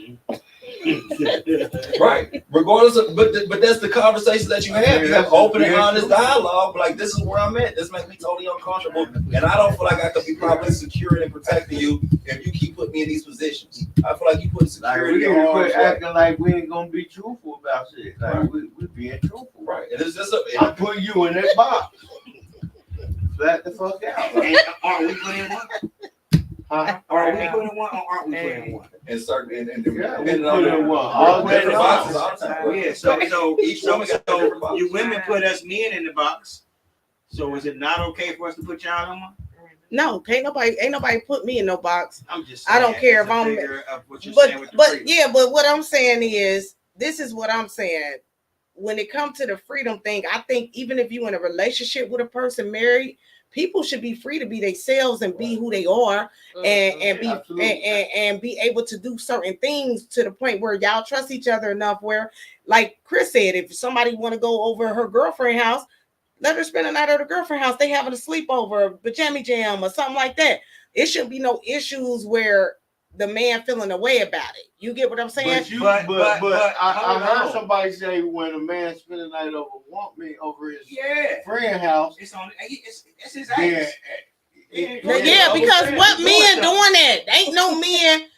Right. Regardless of, but that's the conversation that you have. You have open and honest dialogue. Like, this is where I'm at. This makes me totally uncomfortable. And I don't feel like I could be properly securing and protecting you if you keep putting me in these positions. I feel like you put security on. We quit acting like we ain't gonna be truthful about shit. Like, right. we being truthful. Right. And it's just I'm putting you in that box. Flat the fuck out. Aren't we putting one? Are we putting one or aren't we putting one? And certain and depending on one. All different boxes all the time. Yeah, so you women put us men in the box. So is it not okay for us to put y'all in one? No, ain't nobody put me in no box. I'm just saying, I don't care if I'm but what I'm saying is, this is what I'm saying. When it comes to the freedom thing, I think even if you in a relationship with a person married, people should be free to be themselves and be who they are, and be able to do certain things to the point where y'all trust each other enough where, like Chris said, if somebody want to go over her girlfriend's house, let her spend the night at her girlfriend's house. They having a sleepover, pajama jam, or something like that. It shouldn't be no issues where the man feeling away about it. You get what I'm saying? But I heard somebody say when a man spend the night over his friend house, it's his ass. Yeah, because what men doing that? Ain't no men.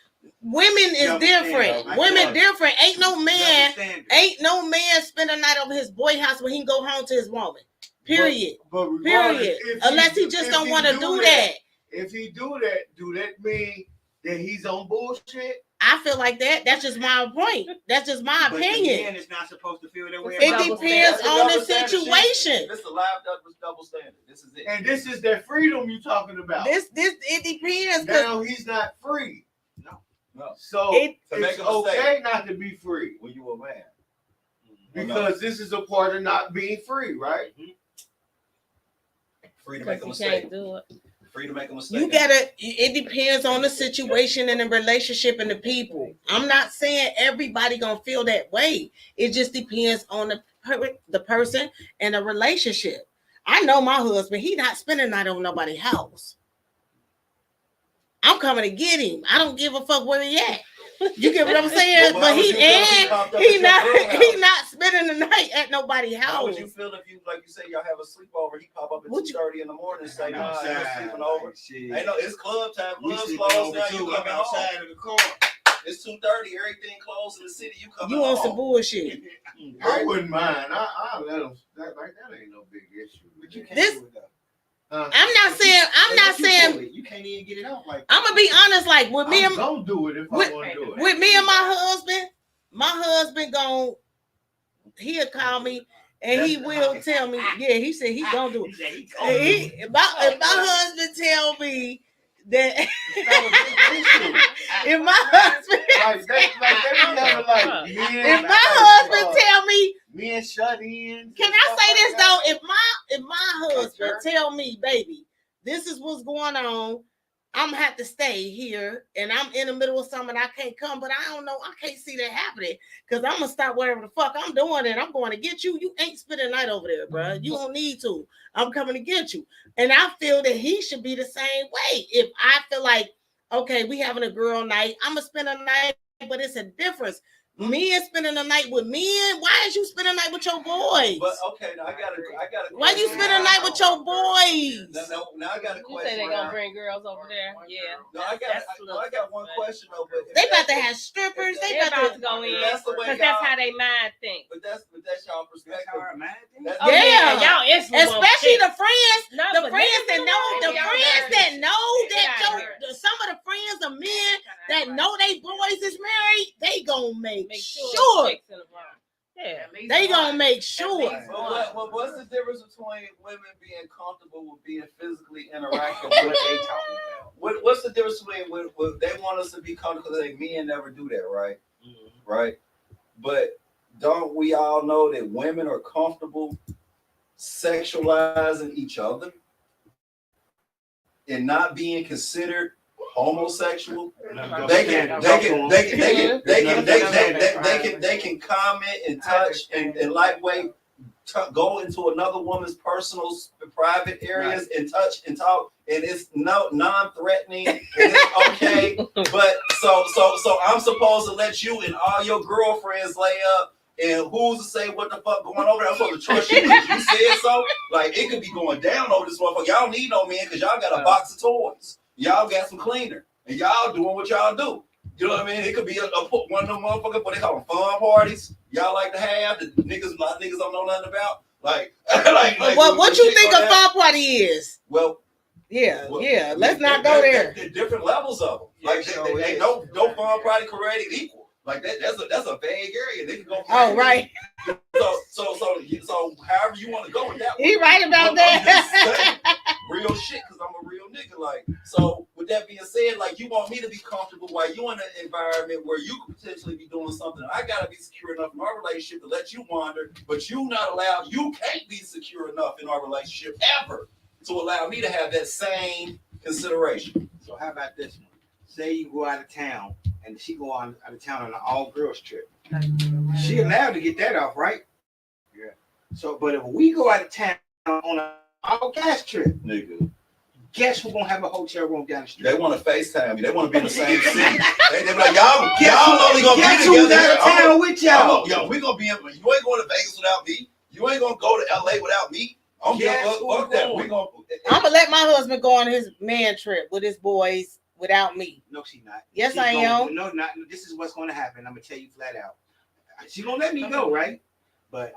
Women is different. Women different. Ain't no man spend a night over his boy house when he can go home to his woman. Period. Period. Unless he just don't want to do that. If he do that mean that he's on bullshit? I feel like that. That's just my point. That's just my opinion. The man is not supposed to feel that way. It depends on the situation. This is a live double standard. This is it. And this is that freedom you talking about. It depends. Now he's not free. No. So it's okay not to be free when you a man. Because this is a part of not being free, right? Free to make a mistake. Free to make a mistake. It depends on the situation and the relationship and the people. I'm not saying everybody gonna feel that way. It just depends on the person and the relationship. I know my husband, he not spending the night over nobody's house. I'm coming to get him. I don't give a fuck where he at. You get what I'm saying? But he not spending the night at nobody's house. How would you feel if you, like you say, y'all have a sleepover? He pop up at 2:30 in the morning and say, "Nah, I'm sleeping over." Ain't no, it's club time. Club's closed now. You coming outside of the car. It's 2:30. Everything closed in the city. You coming? You want some bullshit? I wouldn't mind. I let him. That ain't no big issue. But you can't do it though. I'm not saying you can't even get it out. Like I'm gonna be honest. Like with me, I'm gonna do it if I want to do it. With me and my husband he'll call me and he will tell me. Yeah, he said he gonna do it. If my husband tell me that if my husband tell me men shut in. Can I say this though? If my husband tell me, baby, this is what's going on, I'm gonna have to stay here, and I'm in the middle of something, I can't come, but I don't know, I can't see that happening, because I'm gonna stop whatever the fuck I'm doing, and I'm going to get you. You ain't spending the night over there, bro. You don't need to. I'm coming to get you. And I feel that he should be the same way. If I feel like, okay, we having a girl night, I'm gonna spend a night, but it's a difference. Men spending the night with men. Why is you spending the night with your boys? But okay, now I got a. Why you spending the night with your boys? Now I got a question. You say they gonna bring girls over there? Yeah. No, I got one question though. But they about to have strippers. They about to go in. Because that's how they mind think. But that's y'all perspective. Yeah, y'all especially the friends. The friends that know that some of the friends of men that know they boys is married, they gonna make sure. Yeah, they gonna make sure. But what's the difference between women being comfortable with being physically interactive? What they talking about? What's the difference between when they want us to be comfortable? Because men never do that, right? Mm-hmm. Right. But don't we all know that women are comfortable sexualizing each other and not being considered homosexual? They can comment and touch and lightweight go into another woman's personal private areas and touch and talk, and it's non-threatening and it's okay. But so I'm supposed to let you and all your girlfriends lay up, and who's to say what the fuck going over there? I'm supposed to trust you because you said so. Like, it could be going down over this motherfucker. Y'all need no man because y'all got a box of toys. Y'all got some cleaner, and y'all doing what y'all do. You know what I mean? It could be one of them motherfuckers, what they call them, fun parties. Y'all like to have the niggas don't know nothing about. Like what you think a fun party is? Well, yeah. Let's not go there. Different levels of them. Like they ain't no fun party created equal. Like that's a vague area. They can go. Oh, right. So however you want to go with that. He right about that. Real shit, because I'm a real nigga. Like, so with that being said, like, you want me to be comfortable while you in an environment where you could potentially be doing something. I gotta be secure enough in our relationship to let you wander, but you not allowed. You can't be secure enough in our relationship ever. to allow me to have that same consideration. So how about this one? Say you go out of town and she go out of town on an all girls trip. She allowed to get that off, right? Yeah. So, but if we go out of town on an all gas trip, Nigga, guess who's gonna have a hotel room down the street? they want to FaceTime you. They want to be in the same city. They be like, y'all only gonna guess be who's together. out of town with y'all? Yo, we gonna be in. You ain't going to Vegas without me. You ain't gonna go to LA without me. I'm fuck that. We gonna. I'm gonna let my husband go on his man trip with his boys without me. No, she's not. Yes, I am. No, not. This is what's gonna happen. I'm gonna tell you flat out. She's gonna let me go, right? But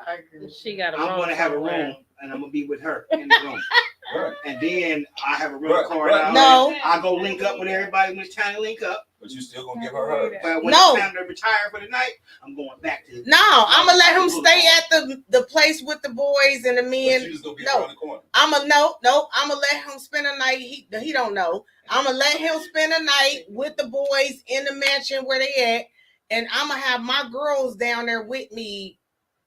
She got a I'm room gonna have a somewhere. room, and I'm gonna be with her in the room. Right. And then I have a rental car. Right. No. I go link up with everybody when it's time to link up. But you still gonna give her hers. But when No. it's time to retire for the night, I'm going back to. No, I'm gonna let him stay at the place with the boys and the But men. you just gonna be No. around the corner. I'm gonna I'm gonna let him spend a night. He don't know. I'm gonna let him spend a night with the boys in the mansion where they at, and I'm gonna have my girls down there with me,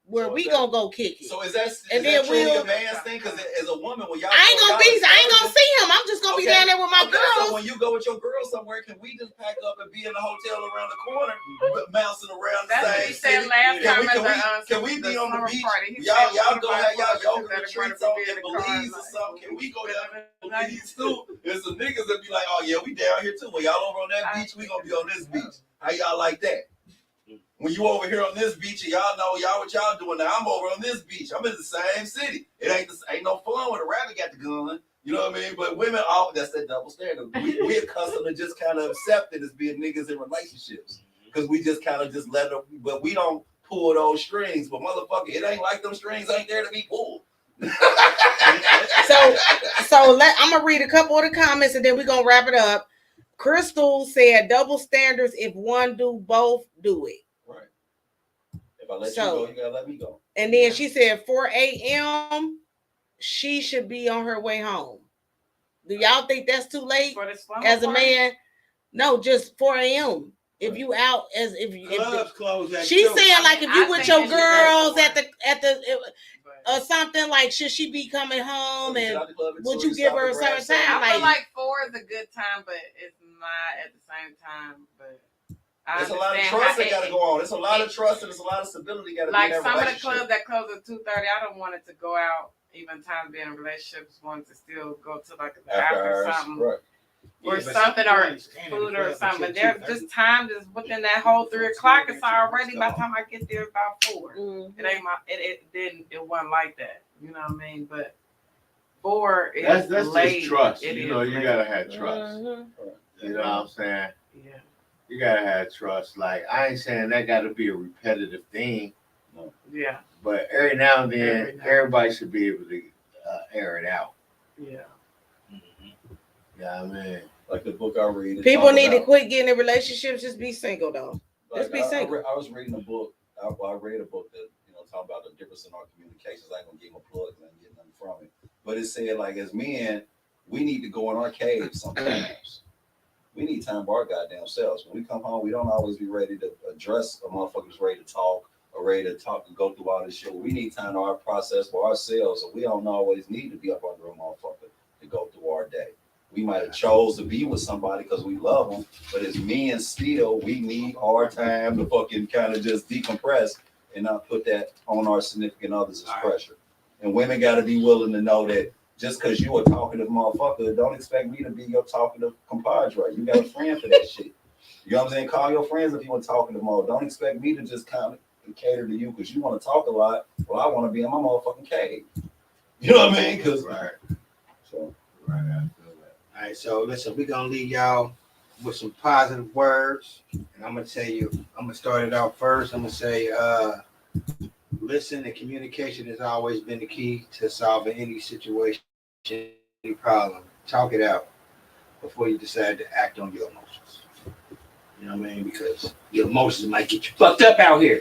where So we is that- gonna go kick it. So is that And then truly we'll- a man's thing? Because as a woman, when y'all I ain't gonna see him. I'm just gonna be Okay. down there with my Okay, so girls. when you go with your girls somewhere, can we just pack up and be in the hotel around the corner, bouncing around the That's what same he said city? last time Can we be on the summer beach? party. He Y'all said go have y'all yoga that retreats everybody on be in in the car Belize or like- something. Can we go down to Belize too? There's some niggas that be like, oh yeah, we down here too. When y'all over on that beach, we gonna be on this beach. How y'all like that? When you over here on this beach, and y'all know y'all what y'all doing now. I'm over on this beach. I'm in the same city. It ain't no fun when a rabbit got the gun. You know what I mean? But women, that's that double standard. We accustomed to just kind of accept it as being niggas in relationships because we just kind of just let them. But we don't pull those strings. But motherfucker, it ain't like them strings ain't there to be pulled. So I'm gonna read a couple of the comments and then we're gonna wrap it up. Crystal said double standards. If one do both, do it. Right. If I let So- you go, you gotta let me go. And then she said 4 a.m. she should be on her way home. Do y'all think that's too late For the slumber as a party? man? No, just 4 a.m. If you out as if Clubs close at she's 2. saying like if you I with think your it should girls go at the But or something, like should she be coming home Get and out the club at would 2, you give stop her and a grab certain something. time? I feel Like, like 4 is a good time, but it's not at the same time. But I There's a lot of understand trust how that gotta go on. There's a lot of trust and there's a lot of stability gotta be like in that some of the relationship. clubs that close at 2:30. I don't want it to go out. Even times being in relationships, want to still go to like the after hours, something. right. Or Yeah, but something, some or people stand in food the or club something. But until there's 2:30. just time just within that whole 3 o'clock. It's already by the time I get there about 4. It ain't my it wasn't like that. You know what I mean? But 4 is That's late. just trust. It You is know, you late. gotta have trust. Mhm. You know what I'm saying? Yeah. You gotta have trust. Like, I ain't saying that gotta be a repetitive thing, Yeah. but every now and Every then, now. everybody should be able to air it out. Yeah. Yeah, I mean, Like the book I read. it People talk need to about- quit getting in relationships. Just be single though. Just be single. I was reading a book. I read a book that talking about the difference in our communications. I ain't gonna give him a plug because I ain't getting nothing from it. But it said like as men, we need to go in our caves sometimes. We need time for our goddamn selves. When we come home, we don't always be ready to address a motherfucker's ready to talk or ready to talk and go through all this shit. We need time to our process for ourselves, and we don't always need to be up under a motherfucker to go through our day. We might have chose to be with somebody because we love them, but as men still, we need our time to fucking kind of just decompress and not put that on our significant others as pressure. And women got to be willing to know that just because you a talkative motherfucker, don't expect me to be your talkative compadre. You got a friend for that shit. You know what I'm saying? Call your friends if you want to talk to them all. Don't expect me to just kind of cater to you because you want to talk a lot. Well, I want to be in my motherfucking cave. You know what I mean? Because right. So Right, I feel that. All right, so listen, we're gonna leave y'all with some positive words, and I'm gonna tell you, I'm gonna start it out first. I'm gonna say, listen, and communication has always been the key to solving any situation, any problem. Talk it out before you decide to act on your emotions. You know what I mean? Because your emotions might get you fucked up out here.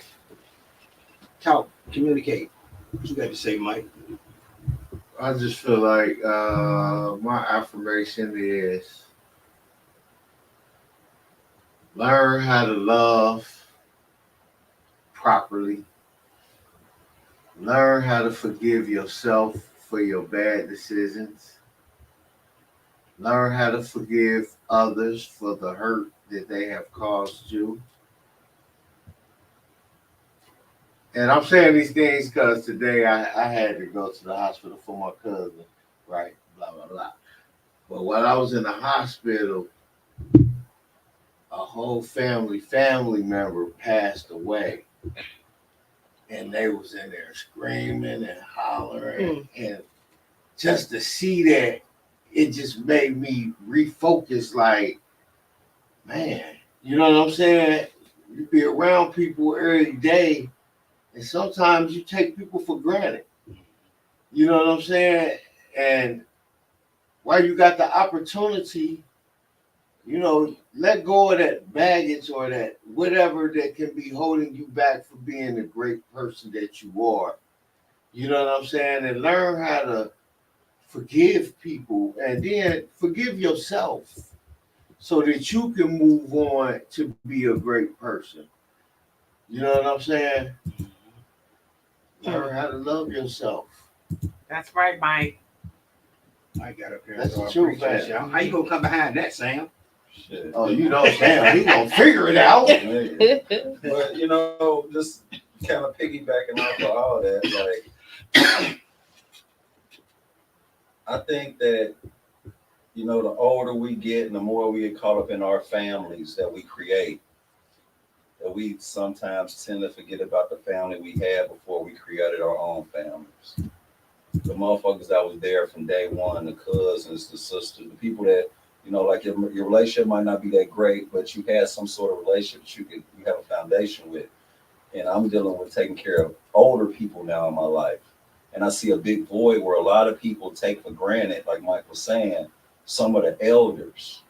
Talk, communicate. What you got to say, Mike? I just feel like my affirmation is learn how to love properly. Learn how to forgive yourself for your bad decisions. Learn how to forgive others for the hurt that they have caused you. And I'm saying these things because today I had to go to the hospital for my cousin, right? Blah, blah, blah. But while I was in the hospital, a whole family member passed away. And they was in there screaming and hollering. And just to see that, it just made me refocus like, man, you know what I'm saying? You be around people every day, and sometimes you take people for granted. You know what I'm saying? And while you got the opportunity, let go of that baggage or that whatever that can be holding you back from being the great person that you are. You know what I'm saying? And learn how to forgive people and then forgive yourself so that you can move on to be a great person. You know what I'm saying? Learn how to love yourself. That's right, Mike. I got up here. That's so the I truth, appreciate man. y'all. How you gonna come behind that, Sam? Shit. Oh, Sam, he gonna figure it out. But just kind of piggybacking off of all that, like I think that the older we get and the more we get caught up in our families that we create, that we sometimes tend to forget about the family we had before we created our own families. The motherfuckers that was there from day one, the cousins, the sisters, the people that, like your relationship might not be that great, but you had some sort of relationship that you have a foundation with. And I'm dealing with taking care of older people now in my life. And I see a big void where a lot of people take for granted, like Mike was saying, some of the elders.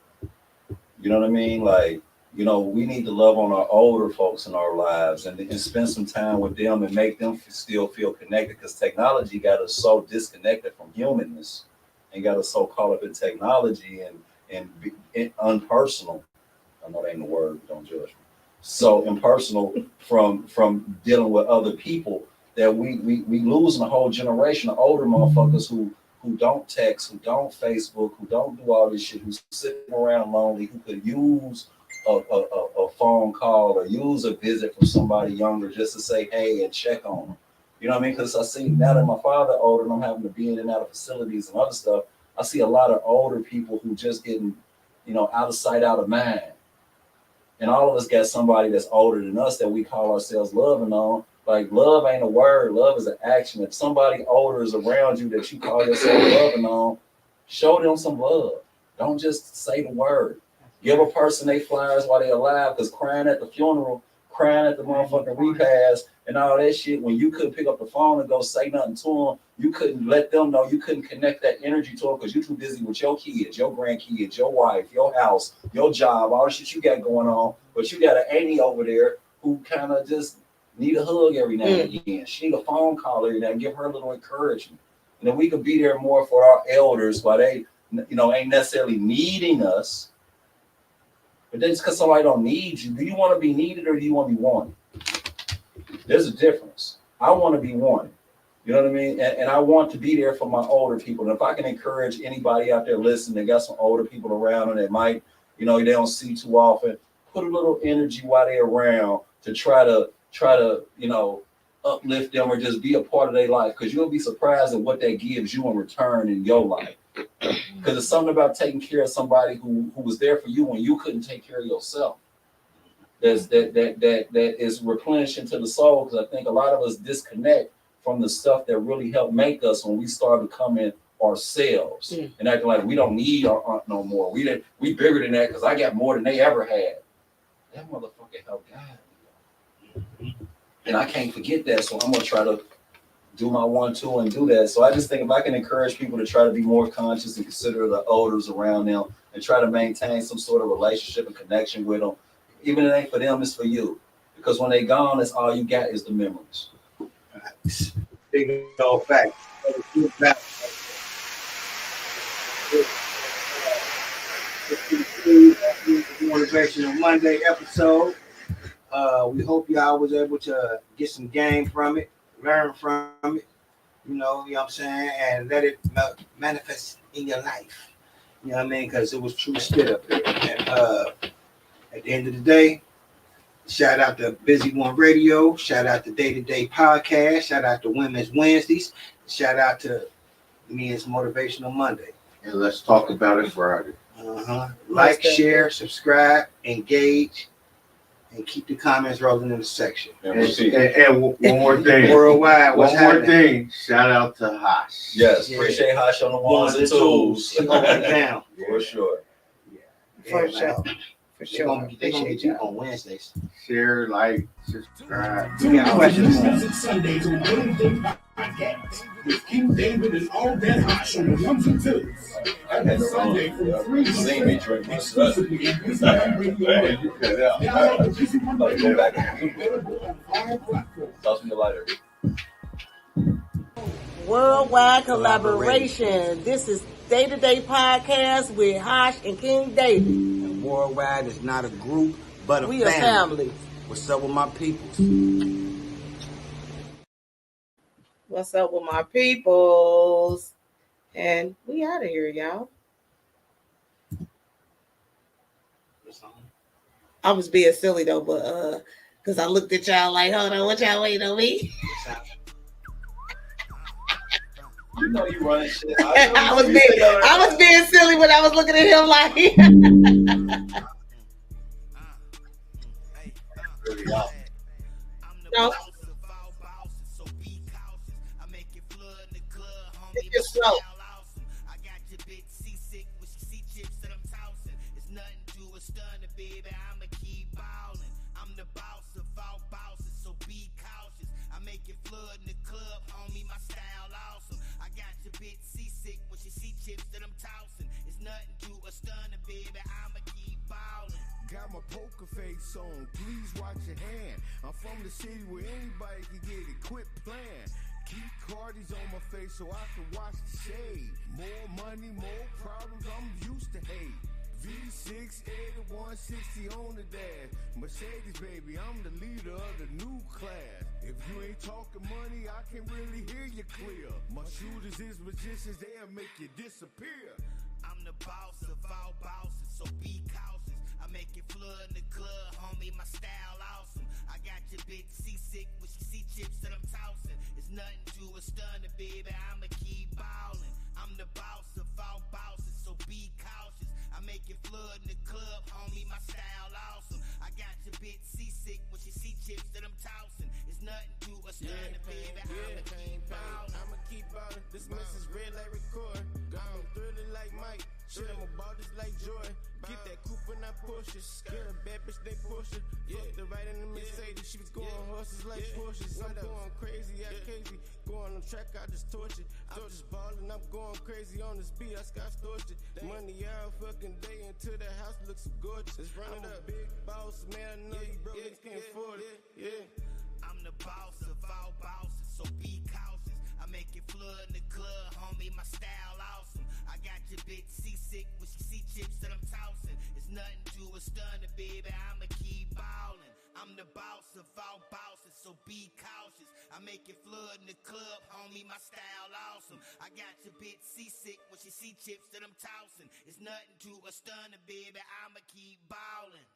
You know what I mean? Like, we need to love on our older folks in our lives and spend some time with them and make them still feel connected, because technology got us so disconnected from humanness and got us so caught up in technology and unpersonal. I know that ain't the word, don't judge me. So impersonal from dealing with other people that we losing a whole generation of older motherfuckers who don't text, who don't Facebook, who don't do all this shit, who's sitting around lonely, who could use a phone call or use a visit from somebody younger just to say hey and check on them. You know what I mean? Because I see now that my father older and I'm having to be in and out of facilities and other stuff, I see a lot of older people who just getting, out of sight, out of mind. And all of us got somebody that's older than us that we call ourselves loving on. Like, love ain't a word, love is an action. If somebody older is around you that you call yourself loving on, show them some love. Don't just say the word. Give a person they flowers while they're alive, because crying at the funeral, crying at the motherfucking repast and all that shit, when you couldn't pick up the phone and go say nothing to them, you couldn't let them know, you couldn't connect that energy to them because you're too busy with your kids, your grandkids, your wife, your house, your job, all the shit you got going on. But you got an auntie over there who kind of just need a hug every now and again. She need a phone call every now and give her a little encouragement. And then we could be there more for our elders while they, ain't necessarily needing us. But then just because somebody don't need you, do you want to be needed or do you want to be wanted? There's a difference. I want to be wanted. You know what I mean? And I want to be there for my older people. And if I can encourage anybody out there listening that got some older people around and that might, they don't see too often, put a little energy while they're around to try to uplift them or just be a part of their life, because you'll be surprised at what that gives you in return in your life. Because it's something about taking care of somebody who was there for you when you couldn't take care of yourself. That is replenishing to the soul, because I think a lot of us disconnect from the stuff that really helped make us when we start becoming ourselves and acting like we don't need our aunt no more. We bigger than that because I got more than they ever had. That motherfucker helped God. And I can't forget that, so I'm gonna try to do my 1-2 and do that. So I just think if I can encourage people to try to be more conscious and consider the elders around them and try to maintain some sort of relationship and connection with them, even if it ain't for them, it's for you. Because when they gone, that's all you got is the memories. Big old fact. Motivational Monday episode. We hope y'all was able to get some game from it, learn from it, you know what I'm saying, and let it manifest in your life. You know what I mean? Because it was true spit up there. And at the end of the day, shout out to Busy One Radio. Shout out to Day to Day Podcast. Shout out to Women's Wednesdays. Shout out to me. It's Motivational Monday. And let's talk about it Friday. Like, share, subscribe, engage, and keep the comments rolling in the section. And one more thing. Worldwide, what's one more happening? thing. Shout out to Hosh. Yes, appreciate Hosh on the ones and twos. Down. For sure. For sure. For They're gonna get you on Wednesdays. Share, like, subscribe. You got questions? Sundays on Wednesday podcast with King David and all that hot on the ones and twos. Every Sunday from 3 to 7. Me drink my stuff. Exclusively in Busy One Radio. Download the Busy One Radio app available on all platforms. Toss me the lighter. Worldwide collaboration. This is Day to Day Podcast with Hosh and King David. And Worldwide is not a group, but a We a family. What's up with my peoples? What's up with my peoples? And we out of here, y'all. I was being silly though, but because I looked at y'all like, hold on, what y'all waiting on me? You know you running shit. I was being silly when I was looking at him like no. It's just slow. Got my poker face on, please watch your hand. I'm from the city where anybody can get it, quit playing. Keep Cardi's on my face so I can watch the shade. More money, more problems, I'm used to hate. V6, 8160 on the dash. Mercedes, baby, I'm the leader of the new class. If you ain't talking money, I can really hear you clear. My shooters is magicians, they'll make you disappear. I'm the boss of all bosses, so be cautious. I make it flood in the club, homie, my style awesome. I got your bitch seasick when she see chips that I'm tossing. It's nothing to a stunner, baby, I'ma keep ballin'. I'm the boss of all bosses, so be cautious. I make it flood in the club, homie, my style awesome. I got your bitch seasick when she see chips that I'm tossing. It's nothing to a stunner, baby, I'ma keep ballin'. I'ma keep ballin', this message red like record. I'm thrilling like Mike, shit, I'm about this like Joy. Get that coupe and I push it. Get a bad bitch, they push it. Fucked her right in the Mercedes, she was going horses like Porsches. I'm going crazy, I crazy. Going on track, I just torch it. I'm just ballin', I'm going crazy on this beat, I Scotch torch it. Money out fucking day until the house looks so gorgeous. I'm a big boss, man, I know you broke, niggas can't afford it. Yeah. I'm the boss of all bosses, so be cautious. I make it flood in the club, homie, my style awesome. I got your bitch seasick when she see chips that I'm tossing. It's nothing to a stunner, baby, I'ma keep ballin'. I'm the boss of all bosses, so be cautious. I make it flood in the club, homie, my style awesome. I got your bitch seasick when she see chips that I'm tossing. It's nothing to a stunner, baby, I'ma keep ballin'.